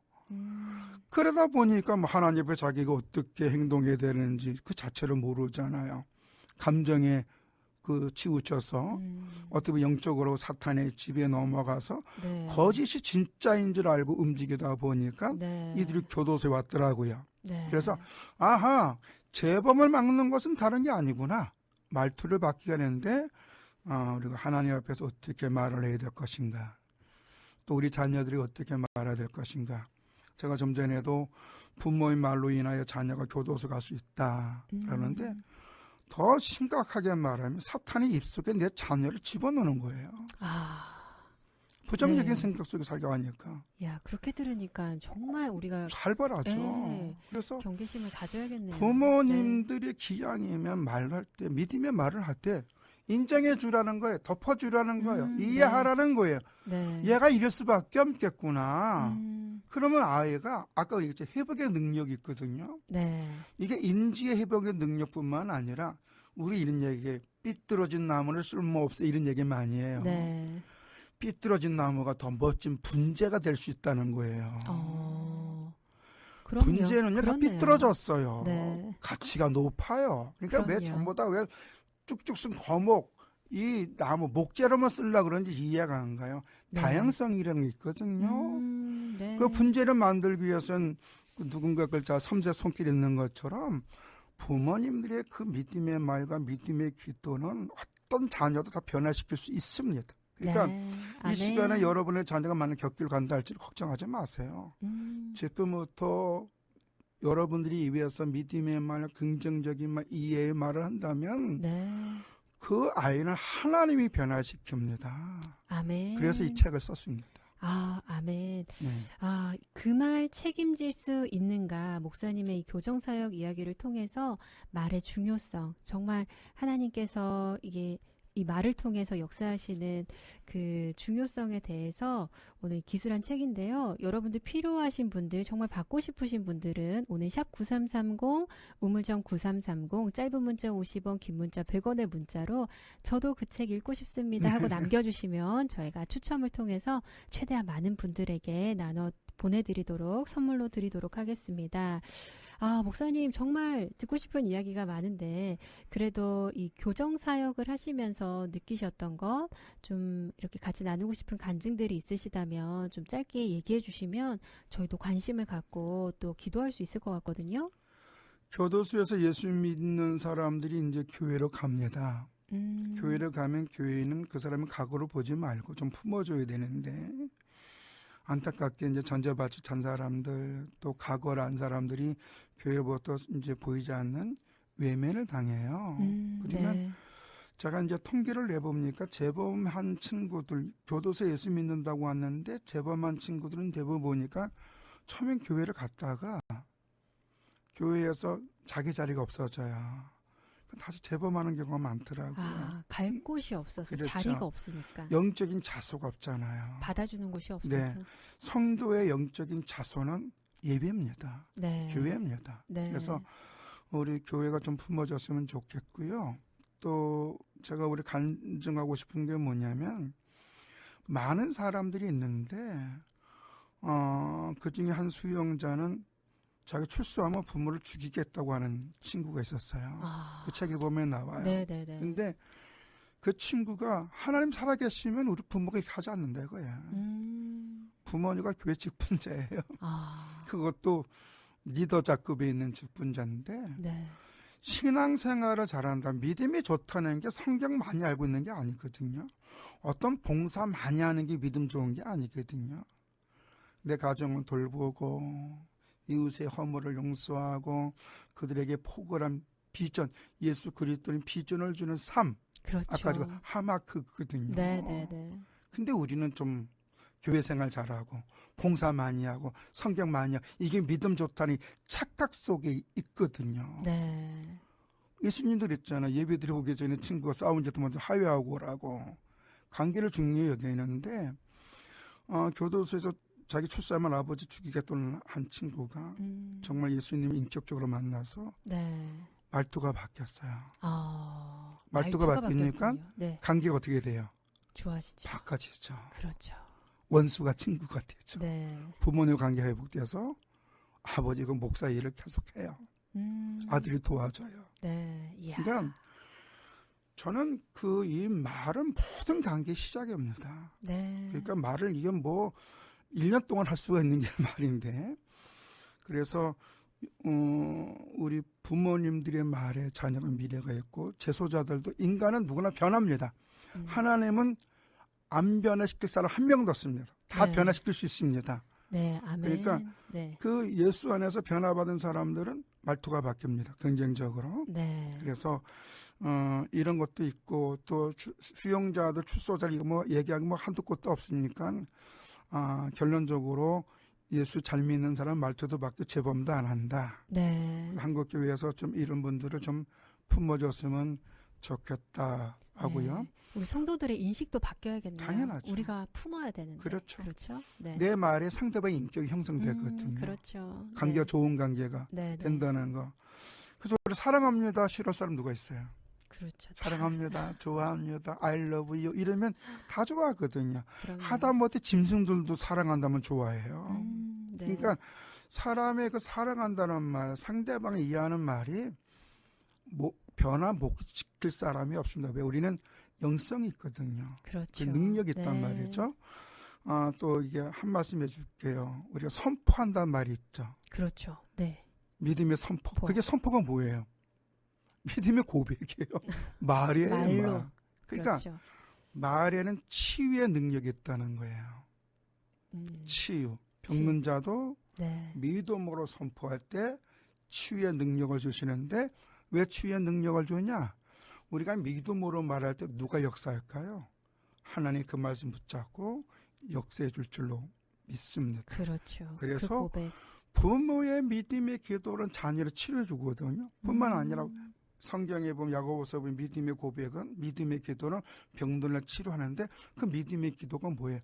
그러다 보니까 뭐 하나님 앞에 자기가 어떻게 행동해야 되는지 그 자체를 모르잖아요. 감정에 그 치우쳐서 어떻게 보면 영적으로 사탄의 지배에 넘어가서 네. 거짓이 진짜인 줄 알고 움직이다 보니까 네. 이들이 교도소에 왔더라고요. 네. 그래서 재범을 막는 것은 다른 게 아니구나. 말투를 바뀌게 하는데 우리가 하나님 앞에서 어떻게 말을 해야 될 것인가. 또 우리 자녀들이 어떻게 말해야 될 것인가. 제가 좀 전에도 부모의 말로 인하여 자녀가 교도소 갈 수 있다라는데 더 심각하게 말하면 사탄이 입속에 내 자녀를 집어넣는 거예요. 부정적인 네. 생각 속에 살게 하니까 야, 그렇게 들으니까 정말 우리가 살벌하죠. 네. 그래서 경계심을 가져야겠네요. 부모님들이 기양이면 말할 때 믿음의 말을 할 때 인정해 주라는 거예요. 덮어 주라는 거예요. 이해하라는 거예요. 네. 얘가 이럴 수밖에 없겠구나. 음, 그러면 아이가 아까 얘기했죠. 회복의 능력이 있거든요. 네. 이게 인지의 회복의 능력뿐만 아니라 우리 이런 얘기에 삐뚤어진 나무를 쓸모없어 이런 얘기 많이 해요. 네. 삐뚤어진 나무가 더 멋진 분재가 될 수 있다는 거예요. 그럼요. 분재는요 다 그렇네요. 삐뚤어졌어요. 네. 가치가 높아요. 그러니까 왜 그럼요. 전부 다 왜 쭉쭉 쓴 거목 이 나무 목재로만 쓰려고 그런지 이해가 안 가요. 네. 다양성이라는 게 있거든요. 네. 그 분재를 만들기 위해서는 그 누군가 글자 섬세 손길 있는 것처럼 부모님들의 그 믿음의 말과 믿음의 기도는 어떤 자녀도 다 변화시킬 수 있습니다. 그러니까 네. 이 시간에 여러분의 자녀가 많은 격기를 간다 할지를 걱정하지 마세요. 지금부터 여러분들이 입에서 믿음의 말, 긍정적인 말, 이해의 말을 한다면 네. 그 아이는 하나님이 변화시킵니다. 아멘. 그래서 이 책을 썼습니다. 아멘. 네. 그 말 책임질 수 있는가? 목사님의 이 교정사역 이야기를 통해서 말의 중요성, 정말 하나님께서 이게 이 말을 통해서 역사하시는 그 중요성에 대해서 오늘 기술한 책인데요. 여러분들 필요하신 분들, 정말 받고 싶으신 분들은 오늘 샵 9330, 우물정 9330, 짧은 문자 50원, 긴 문자 100원의 문자로 저도 그 책 읽고 싶습니다 하고 남겨주시면 저희가 추첨을 통해서 최대한 많은 분들에게 나눠 보내드리도록, 선물로 드리도록 하겠습니다. 목사님 정말 듣고 싶은 이야기가 많은데 그래도 이 교정사역을 하시면서 느끼셨던 것 좀 이렇게 같이 나누고 싶은 간증들이 있으시다면 좀 짧게 얘기해 주시면 저희도 관심을 갖고 또 기도할 수 있을 것 같거든요. 교도소에서 예수 믿는 사람들이 이제 교회로 갑니다. 교회를 가면 교회는 그 사람의 과거를 보지 말고 좀 품어줘야 되는데 안타깝게 이제 전제받지 찬 사람들 또 과거를 안 사람들이 교회로부터 이제 보이지 않는 외면을 당해요. 그러면 네. 제가 이제 통계를 내보니까 재범한 친구들 교도소에 예수 믿는다고 왔는데 재범한 친구들은 대부분 보니까 처음엔 교회를 갔다가 교회에서 자기 자리가 없어져요. 다시 재범하는 경우가 많더라고요. 갈 곳이 없어서 그렇죠. 자리가 없으니까. 영적인 자소가 없잖아요. 받아주는 곳이 없어서. 네. 성도의 영적인 자소는 예배입니다. 네. 교회입니다. 네. 그래서 우리 교회가 좀 품어졌으면 좋겠고요. 또 제가 우리 간증하고 싶은 게 뭐냐면 많은 사람들이 있는데 그중에 한 수용자는 자기 출소하면 부모를 죽이겠다고 하는 친구가 있었어요. 그 책에 보면 나와요. 네네네. 근데 그 친구가 하나님 살아계시면 우리 부모가 이렇게 하지 않는다 이거야. 부모니까 교회 직분자예요. 그것도 리더자급에 있는 직분자인데 네. 신앙생활을 잘한다. 믿음이 좋다는 게 성경 많이 알고 있는 게 아니거든요. 어떤 봉사 많이 하는 게 믿음 좋은 게 아니거든요. 내 가정을 돌보고 이웃의 허물을 용서하고 그들에게 포근한 비전, 예수 그리스도는 비전을 주는 삶. 그렇죠. 아까 저 하마크거든요. 네네네. 근데 우리는 좀 교회 생활 잘하고 봉사 많이 하고 성경 많이 하고 이게 믿음 좋다니 착각 속에 있거든요. 네. 예수님도 그랬잖아요. 예배 드리고 오기 전에 친구가 싸운 짓도 먼저 하회하고 오라고. 관계를 중요히 여기는데 교도소에서 자기 출소하면 아버지 죽이겠다는 한 친구가 정말 예수님을 인격적으로 만나서 네. 말투가 바뀌었어요. 말투가 바뀌니까 네. 관계가 어떻게 돼요? 좋아지죠. 바꿔지죠. 그렇죠. 원수가 친구가 되죠. 네. 부모님 관계 회복돼서 아버지가 목사 일을 계속해요. 아들이 도와줘요. 네. 이야. 그러니까 저는 이 말은 모든 관계 시작입니다. 네. 그러니까 말을 이게 뭐 1년 동안 할 수가 있는 게 말인데 그래서 우리 부모님들의 말에 자녀가 미래가 있고 재소자들도 인간은 누구나 변합니다. 하나님은 안 변화시킬 사람 한 명도 없습니다. 다 네. 변화시킬 수 있습니다. 네, 아멘. 그러니까 네. 그 예수 안에서 변화받은 사람들은 말투가 바뀝니다. 긍정적으로. 네. 그래서 이런 것도 있고 또 수용자들 출소자들 이거 뭐 얘기하기 뭐 한두 곳도 없으니까 결론적으로 예수 잘 믿는 사람 말투도 바뀌고 재범도 안 한다. 네. 한국교회에서 좀 이런 분들을 좀 품어줬으면 좋겠다 하고요. 네. 우리 성도들의 인식도 바뀌어야겠네요. 당연하죠. 우리가 품어야 되는데. 그렇죠. 그렇죠. 네. 내 말에 상대방의 인격이 형성되거든요. 그렇죠. 관계가 네. 좋은 관계가 네, 네. 된다는 거. 그래서 우리 사랑합니다 싫어할 사람 누가 있어요? 그렇죠. 사랑합니다, 좋아합니다, I love you 이러면 다 좋아하거든요. 그럼요. 하다못해 짐승들도 사랑한다면 좋아해요. 네. 그러니까 사람의 그 사랑한다는 말, 상대방을 이해하는 말이 변화 못 시킬 사람이 없습니다. 왜 우리는 영성이 있거든요. 그렇죠. 그 능력이 있단 네. 말이죠. 또 이게 한 말씀 해줄게요. 우리가 선포한다는 말이 있죠. 그렇죠. 네. 믿음의 선포. 그게 선포가 뭐예요? 믿음의 고백이에요. 말이에요. 말로. 말. 그러니까 그렇죠. 말에는 치유의 능력이 있다는 거예요. 치유. 병든 자도 네. 믿음으로 선포할 때 치유의 능력을 주시는데 왜 치유의 능력을 주냐? 우리가 믿음으로 말할 때 누가 역사할까요? 하나님 그 말씀 붙잡고 역사해 줄 줄로 믿습니다. 그렇죠. 그래서 그 고백. 부모의 믿음의 기도는 자녀를 치료해 주거든요. 뿐만 아니라 성경에 보면 야고보서 보면 믿음의 고백은 믿음의 기도는 병들을 치료하는데 그 믿음의 기도가 뭐예요?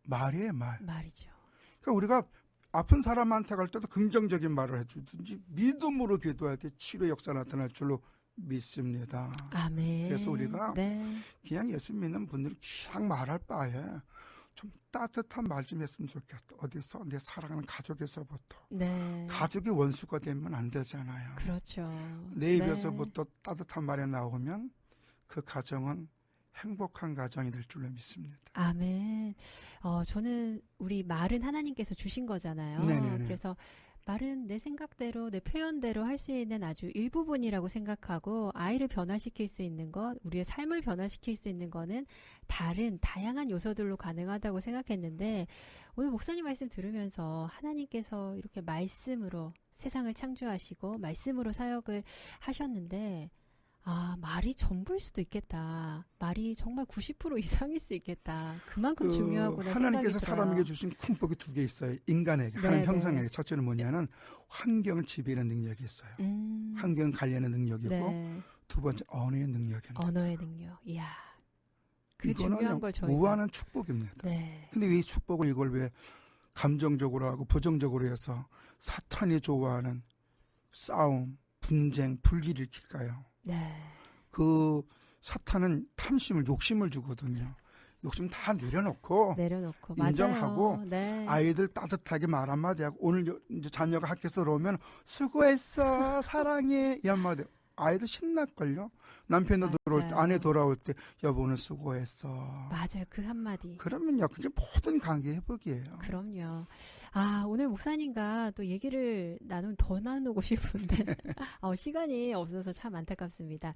말이에요, 말. 말이죠. 그러니까 우리가 아픈 사람한테 갈 때도 긍정적인 말을 해주든지 믿음으로 기도할 때 치료 역사 나타날 줄로 믿습니다. 아멘. 그래서 우리가 네. 그냥 예수 믿는 분들이 그냥 말할 바에 좀 따뜻한 말 좀 했으면 좋겠다. 어디서 내 사랑하는 가족에서부터. 네. 가족이 원수가 되면 안 되잖아요. 그렇죠. 내 입에서부터 따뜻한 말이 나오면 그 가정은 행복한 가정이 될 줄로 믿습니다. 아멘. 저는 우리 말은 하나님께서 주신 거잖아요. 네네네. 그래서 말은 내 생각대로, 내 표현대로 할 수 있는 아주 일부분이라고 생각하고 아이를 변화시킬 수 있는 것, 우리의 삶을 변화시킬 수 있는 거는 다양한 요소들로 가능하다고 생각했는데 오늘 목사님 말씀 들으면서 하나님께서 이렇게 말씀으로 세상을 창조하시고 말씀으로 사역을 하셨는데 말이 전부일 수도 있겠다. 말이 정말 90% 이상일 수 있겠다. 그만큼 중요하구나 하나님께서 생각이 들어요. 사람에게 주신 큰 복이 두 개 있어요. 인간에게, 하나님 네네. 형상에게. 첫째는 뭐냐면 환경을 지배하는 능력이 있어요. 환경 관리하는 능력이고 네. 두 번째 언어의 능력입니다. 언어의 능력. 이야. 그 이거는 중요한 걸 저희가. 무한한 축복입니다. 네. 근데 이 축복을 이걸 왜 감정적으로 하고 부정적으로 해서 사탄이 좋아하는 싸움, 분쟁, 불기를 일으킬까요? 네. 그 사탄은 탐심을, 욕심을 주거든요. 욕심 다 내려놓고 내려놓고 인정하고 맞아요. 네. 아이들 따뜻하게 말 한마디 하고 오늘 이제 자녀가 학교에서 들어오면 수고했어, 사랑해 이 한마디. 아이들 신날걸요. 남편도 들어올 때, 아내 돌아올 때 여보 오늘 수고했어. 맞아요. 그 한마디. 그러면요, 그게 모든 관계 회복이에요. 그럼요. 오늘 목사님과 또 얘기를 더 나누고 싶은데 시간이 없어서 참 안타깝습니다.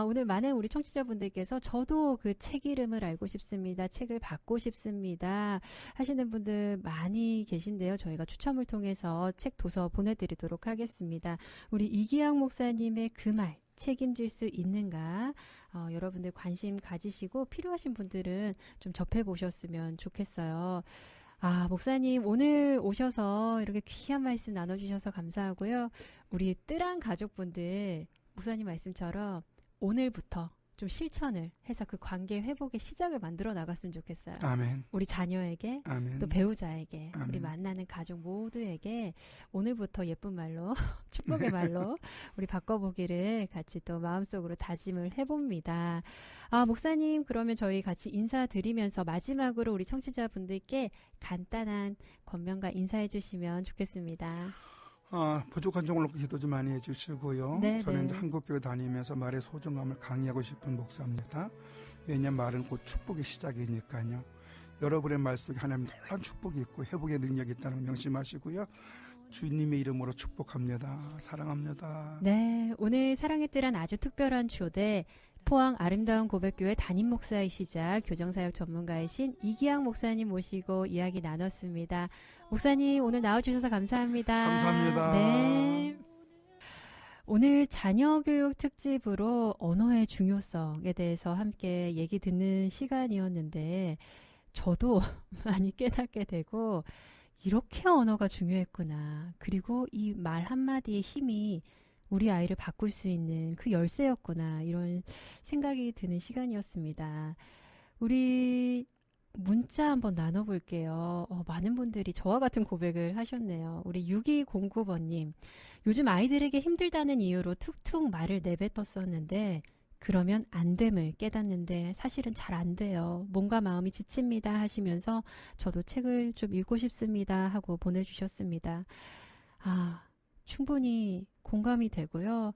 오늘 많은 우리 청취자분들께서 저도 그 책 이름을 알고 싶습니다. 책을 받고 싶습니다. 하시는 분들 많이 계신데요. 저희가 추첨을 통해서 책 도서 보내드리도록 하겠습니다. 우리 이기영 목사님의 그 말 책임질 수 있는가 여러분들 관심 가지시고 필요하신 분들은 좀 접해보셨으면 좋겠어요. 목사님 오늘 오셔서 이렇게 귀한 말씀 나눠주셔서 감사하고요. 우리 뜨란 가족분들 목사님 말씀처럼 오늘부터 좀 실천을 해서 그 관계 회복의 시작을 만들어 나갔으면 좋겠어요. 아멘. 우리 자녀에게 아멘. 또 배우자에게 아멘. 우리 만나는 가족 모두에게 오늘부터 예쁜 말로 축복의 말로 우리 바꿔보기를 같이 또 마음속으로 다짐을 해봅니다. 목사님 그러면 저희 같이 인사드리면서 마지막으로 우리 청취자분들께 간단한 권면과 인사해 주시면 좋겠습니다. 부족한 점을 놓고 기도 좀 많이 해주시고요. 네, 저는 네. 이제 한국교회 다니면서 말의 소중함을 강의하고 싶은 목사입니다. 왜냐하면 말은 곧 축복의 시작이니까요. 여러분의 말 속에 하나님 놀라운 축복이 있고 회복의 능력이 있다는 걸 명심하시고요. 주님의 이름으로 축복합니다. 사랑합니다. 네, 오늘 사랑의 뜰한 아주 특별한 초대 포항 아름다운 고백교회 담임 목사이시자 교정사역 전문가이신 이기양 목사님 모시고 이야기 나눴습니다. 목사님 오늘 나와주셔서 감사합니다. 감사합니다. 네. 오늘 자녀교육 특집으로 언어의 중요성에 대해서 함께 얘기 듣는 시간이었는데 저도 많이 깨닫게 되고 이렇게 언어가 중요했구나. 그리고 이 말 한마디의 힘이 우리 아이를 바꿀 수 있는 그 열쇠였구나. 이런 생각이 드는 시간이었습니다. 우리 문자 한번 나눠볼게요. 많은 분들이 저와 같은 고백을 하셨네요. 우리 6209번님. 요즘 아이들에게 힘들다는 이유로 툭툭 말을 내뱉었었는데 그러면 안 됨을 깨닫는데 사실은 잘 안 돼요. 몸과 마음이 지칩니다 하시면서 저도 책을 좀 읽고 싶습니다 하고 보내주셨습니다. 충분히 공감이 되고요.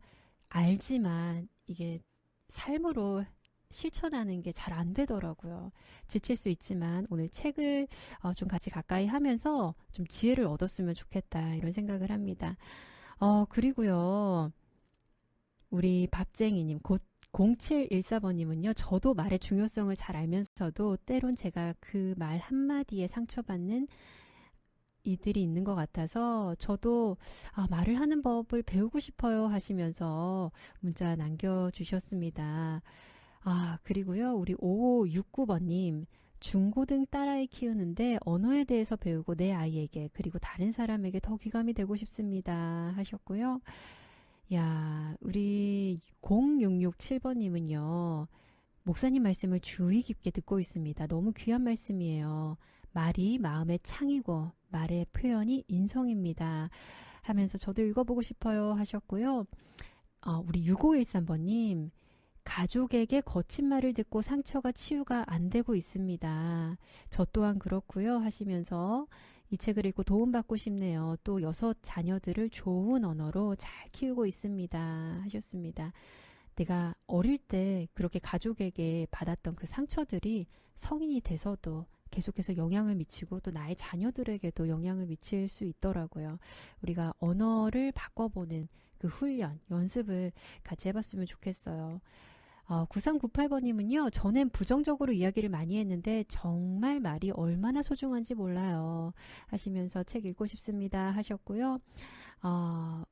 알지만 이게 삶으로 실천하는 게 잘 안 되더라고요. 지칠 수 있지만 오늘 책을 좀 같이 가까이 하면서 좀 지혜를 얻었으면 좋겠다 이런 생각을 합니다. 그리고요. 우리 밥쟁이님 0714번님은요. 저도 말의 중요성을 잘 알면서도 때론 제가 그 말 한마디에 상처받는 이들이 있는 것 같아서 저도 말을 하는 법을 배우고 싶어요 하시면서 문자 남겨주셨습니다. 그리고요. 우리 5569번님 중고등 딸아이 키우는데 언어에 대해서 배우고 내 아이에게 그리고 다른 사람에게 더 귀감이 되고 싶습니다 하셨고요. 우리 0667번님은요. 목사님 말씀을 주의 깊게 듣고 있습니다. 너무 귀한 말씀이에요. 말이 마음의 창이고 말의 표현이 인성입니다. 하면서 저도 읽어보고 싶어요 하셨고요. 우리 6513번님 가족에게 거친 말을 듣고 상처가 치유가 안 되고 있습니다. 저 또한 그렇고요 하시면서 이 책을 읽고 도움받고 싶네요. 또 6 자녀들을 좋은 언어로 잘 키우고 있습니다 하셨습니다. 내가 어릴 때 그렇게 가족에게 받았던 그 상처들이 성인이 돼서도 계속해서 영향을 미치고 또 나의 자녀들에게도 영향을 미칠 수 있더라고요. 우리가 언어를 바꿔보는 그 훈련, 연습을 같이 해봤으면 좋겠어요. 9398번님은요. 전엔 부정적으로 이야기를 많이 했는데 정말 말이 얼마나 소중한지 몰라요. 하시면서 책 읽고 싶습니다 하셨고요.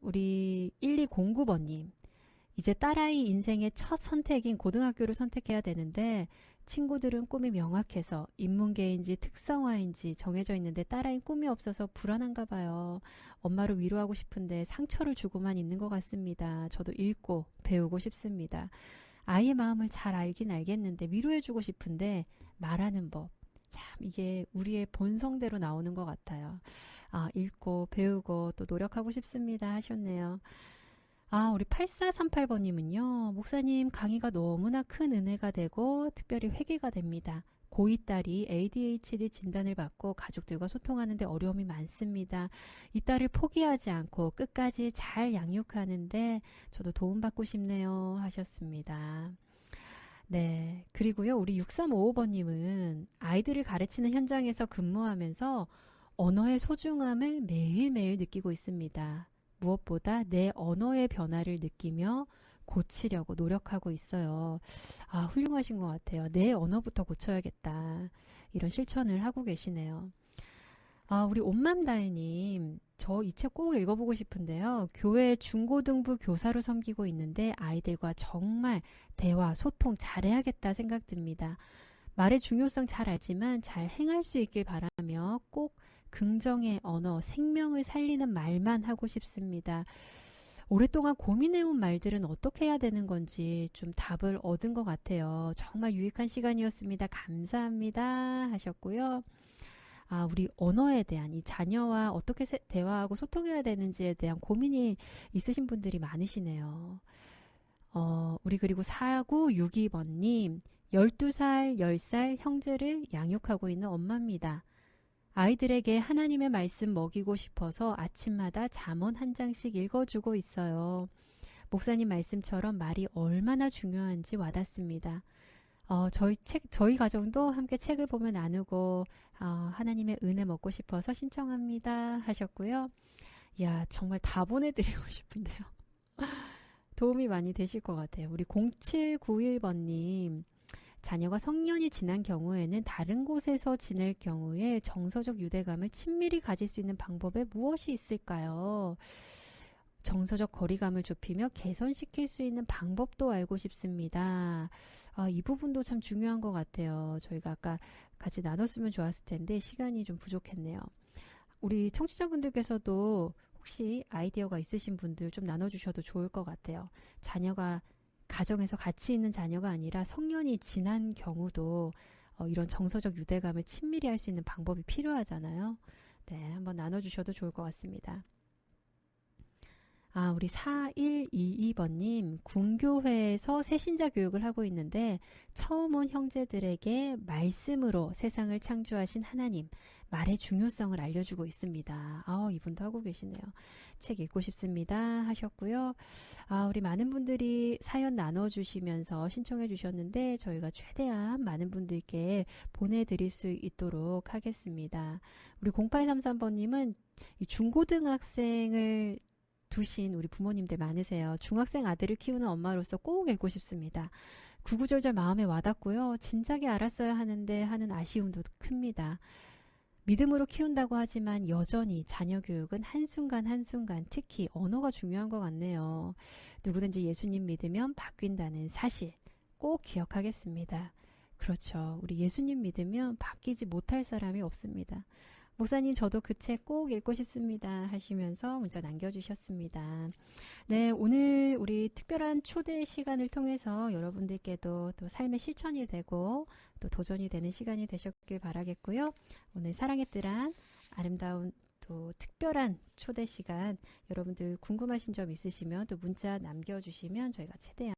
우리 1209번님. 이제 딸아이 인생의 첫 선택인 고등학교를 선택해야 되는데 친구들은 꿈이 명확해서 인문계인지 특성화인지 정해져 있는데 딸아이는 꿈이 없어서 불안한가 봐요. 엄마를 위로하고 싶은데 상처를 주고만 있는 것 같습니다. 저도 읽고 배우고 싶습니다. 아이의 마음을 잘 알긴 알겠는데 위로해주고 싶은데 말하는 법. 참 이게 우리의 본성대로 나오는 것 같아요. 읽고 배우고 또 노력하고 싶습니다 하셨네요. 우리 8438번님은요. 목사님 강의가 너무나 큰 은혜가 되고 특별히 회개가 됩니다. 고2 딸이 ADHD 진단을 받고 가족들과 소통하는데 어려움이 많습니다. 이 딸을 포기하지 않고 끝까지 잘 양육하는데 저도 도움받고 싶네요 하셨습니다. 네, 그리고요. 우리 6355번님은 아이들을 가르치는 현장에서 근무하면서 언어의 소중함을 매일매일 느끼고 있습니다. 무엇보다 내 언어의 변화를 느끼며 고치려고 노력하고 있어요. 훌륭하신 것 같아요. 내 언어부터 고쳐야겠다. 이런 실천을 하고 계시네요. 우리 온맘다혜님, 저 이 책 꼭 읽어보고 싶은데요. 교회 중고등부 교사로 섬기고 있는데 아이들과 정말 대화, 소통 잘해야겠다 생각 듭니다. 말의 중요성 잘 알지만 잘 행할 수 있길 바라며 꼭 긍정의 언어, 생명을 살리는 말만 하고 싶습니다. 오랫동안 고민해온 말들은 어떻게 해야 되는 건지 좀 답을 얻은 것 같아요. 정말 유익한 시간이었습니다. 감사합니다 하셨고요. 우리 언어에 대한 이 자녀와 어떻게 대화하고 소통해야 되는지에 대한 고민이 있으신 분들이 많으시네요. 우리 그리고 4962번님 12살, 10살 형제를 양육하고 있는 엄마입니다. 아이들에게 하나님의 말씀 먹이고 싶어서 아침마다 잠언 한 장씩 읽어주고 있어요. 목사님 말씀처럼 말이 얼마나 중요한지 와닿습니다. 저희 가정도 함께 책을 보며 나누고 하나님의 은혜 먹고 싶어서 신청합니다 하셨고요. 정말 다 보내드리고 싶은데요. 도움이 많이 되실 것 같아요. 우리 0791번님. 자녀가 성년이 지난 경우에는 다른 곳에서 지낼 경우에 정서적 유대감을 친밀히 가질 수 있는 방법에 무엇이 있을까요? 정서적 거리감을 좁히며 개선시킬 수 있는 방법도 알고 싶습니다. 이 부분도 참 중요한 것 같아요. 저희가 아까 같이 나눴으면 좋았을 텐데 시간이 좀 부족했네요. 우리 청취자분들께서도 혹시 아이디어가 있으신 분들 좀 나눠주셔도 좋을 것 같아요. 자녀가 가정에서 같이 있는 자녀가 아니라 성년이 지난 경우도 이런 정서적 유대감을 친밀히 할 수 있는 방법이 필요하잖아요. 네, 한번 나눠주셔도 좋을 것 같습니다. 우리 4122번님, 군교회에서 새신자 교육을 하고 있는데 처음 온 형제들에게 말씀으로 세상을 창조하신 하나님, 말의 중요성을 알려주고 있습니다. 이분도 하고 계시네요. 책 읽고 싶습니다 하셨고요. 우리 많은 분들이 사연 나눠주시면서 신청해 주셨는데 저희가 최대한 많은 분들께 보내드릴 수 있도록 하겠습니다. 우리 0833번님은 중고등학생을 두신 우리 부모님들 많으세요. 중학생 아들을 키우는 엄마로서 꼭 읽고 싶습니다. 구구절절 마음에 와닿고요. 진작에 알았어야 하는데 하는 아쉬움도 큽니다. 믿음으로 키운다고 하지만 여전히 자녀 교육은 한순간 한순간 특히 언어가 중요한 것 같네요. 누구든지 예수님 믿으면 바뀐다는 사실 꼭 기억하겠습니다. 그렇죠. 우리 예수님 믿으면 바뀌지 못할 사람이 없습니다. 목사님 저도 그 책 꼭 읽고 싶습니다 하시면서 문자 남겨주셨습니다. 네, 오늘 우리 특별한 초대 시간을 통해서 여러분들께도 또 삶의 실천이 되고 또 도전이 되는 시간이 되셨길 바라겠고요. 오늘 사랑의 뜰한 아름다운 또 특별한 초대 시간 여러분들 궁금하신 점 있으시면 또 문자 남겨주시면 저희가 최대한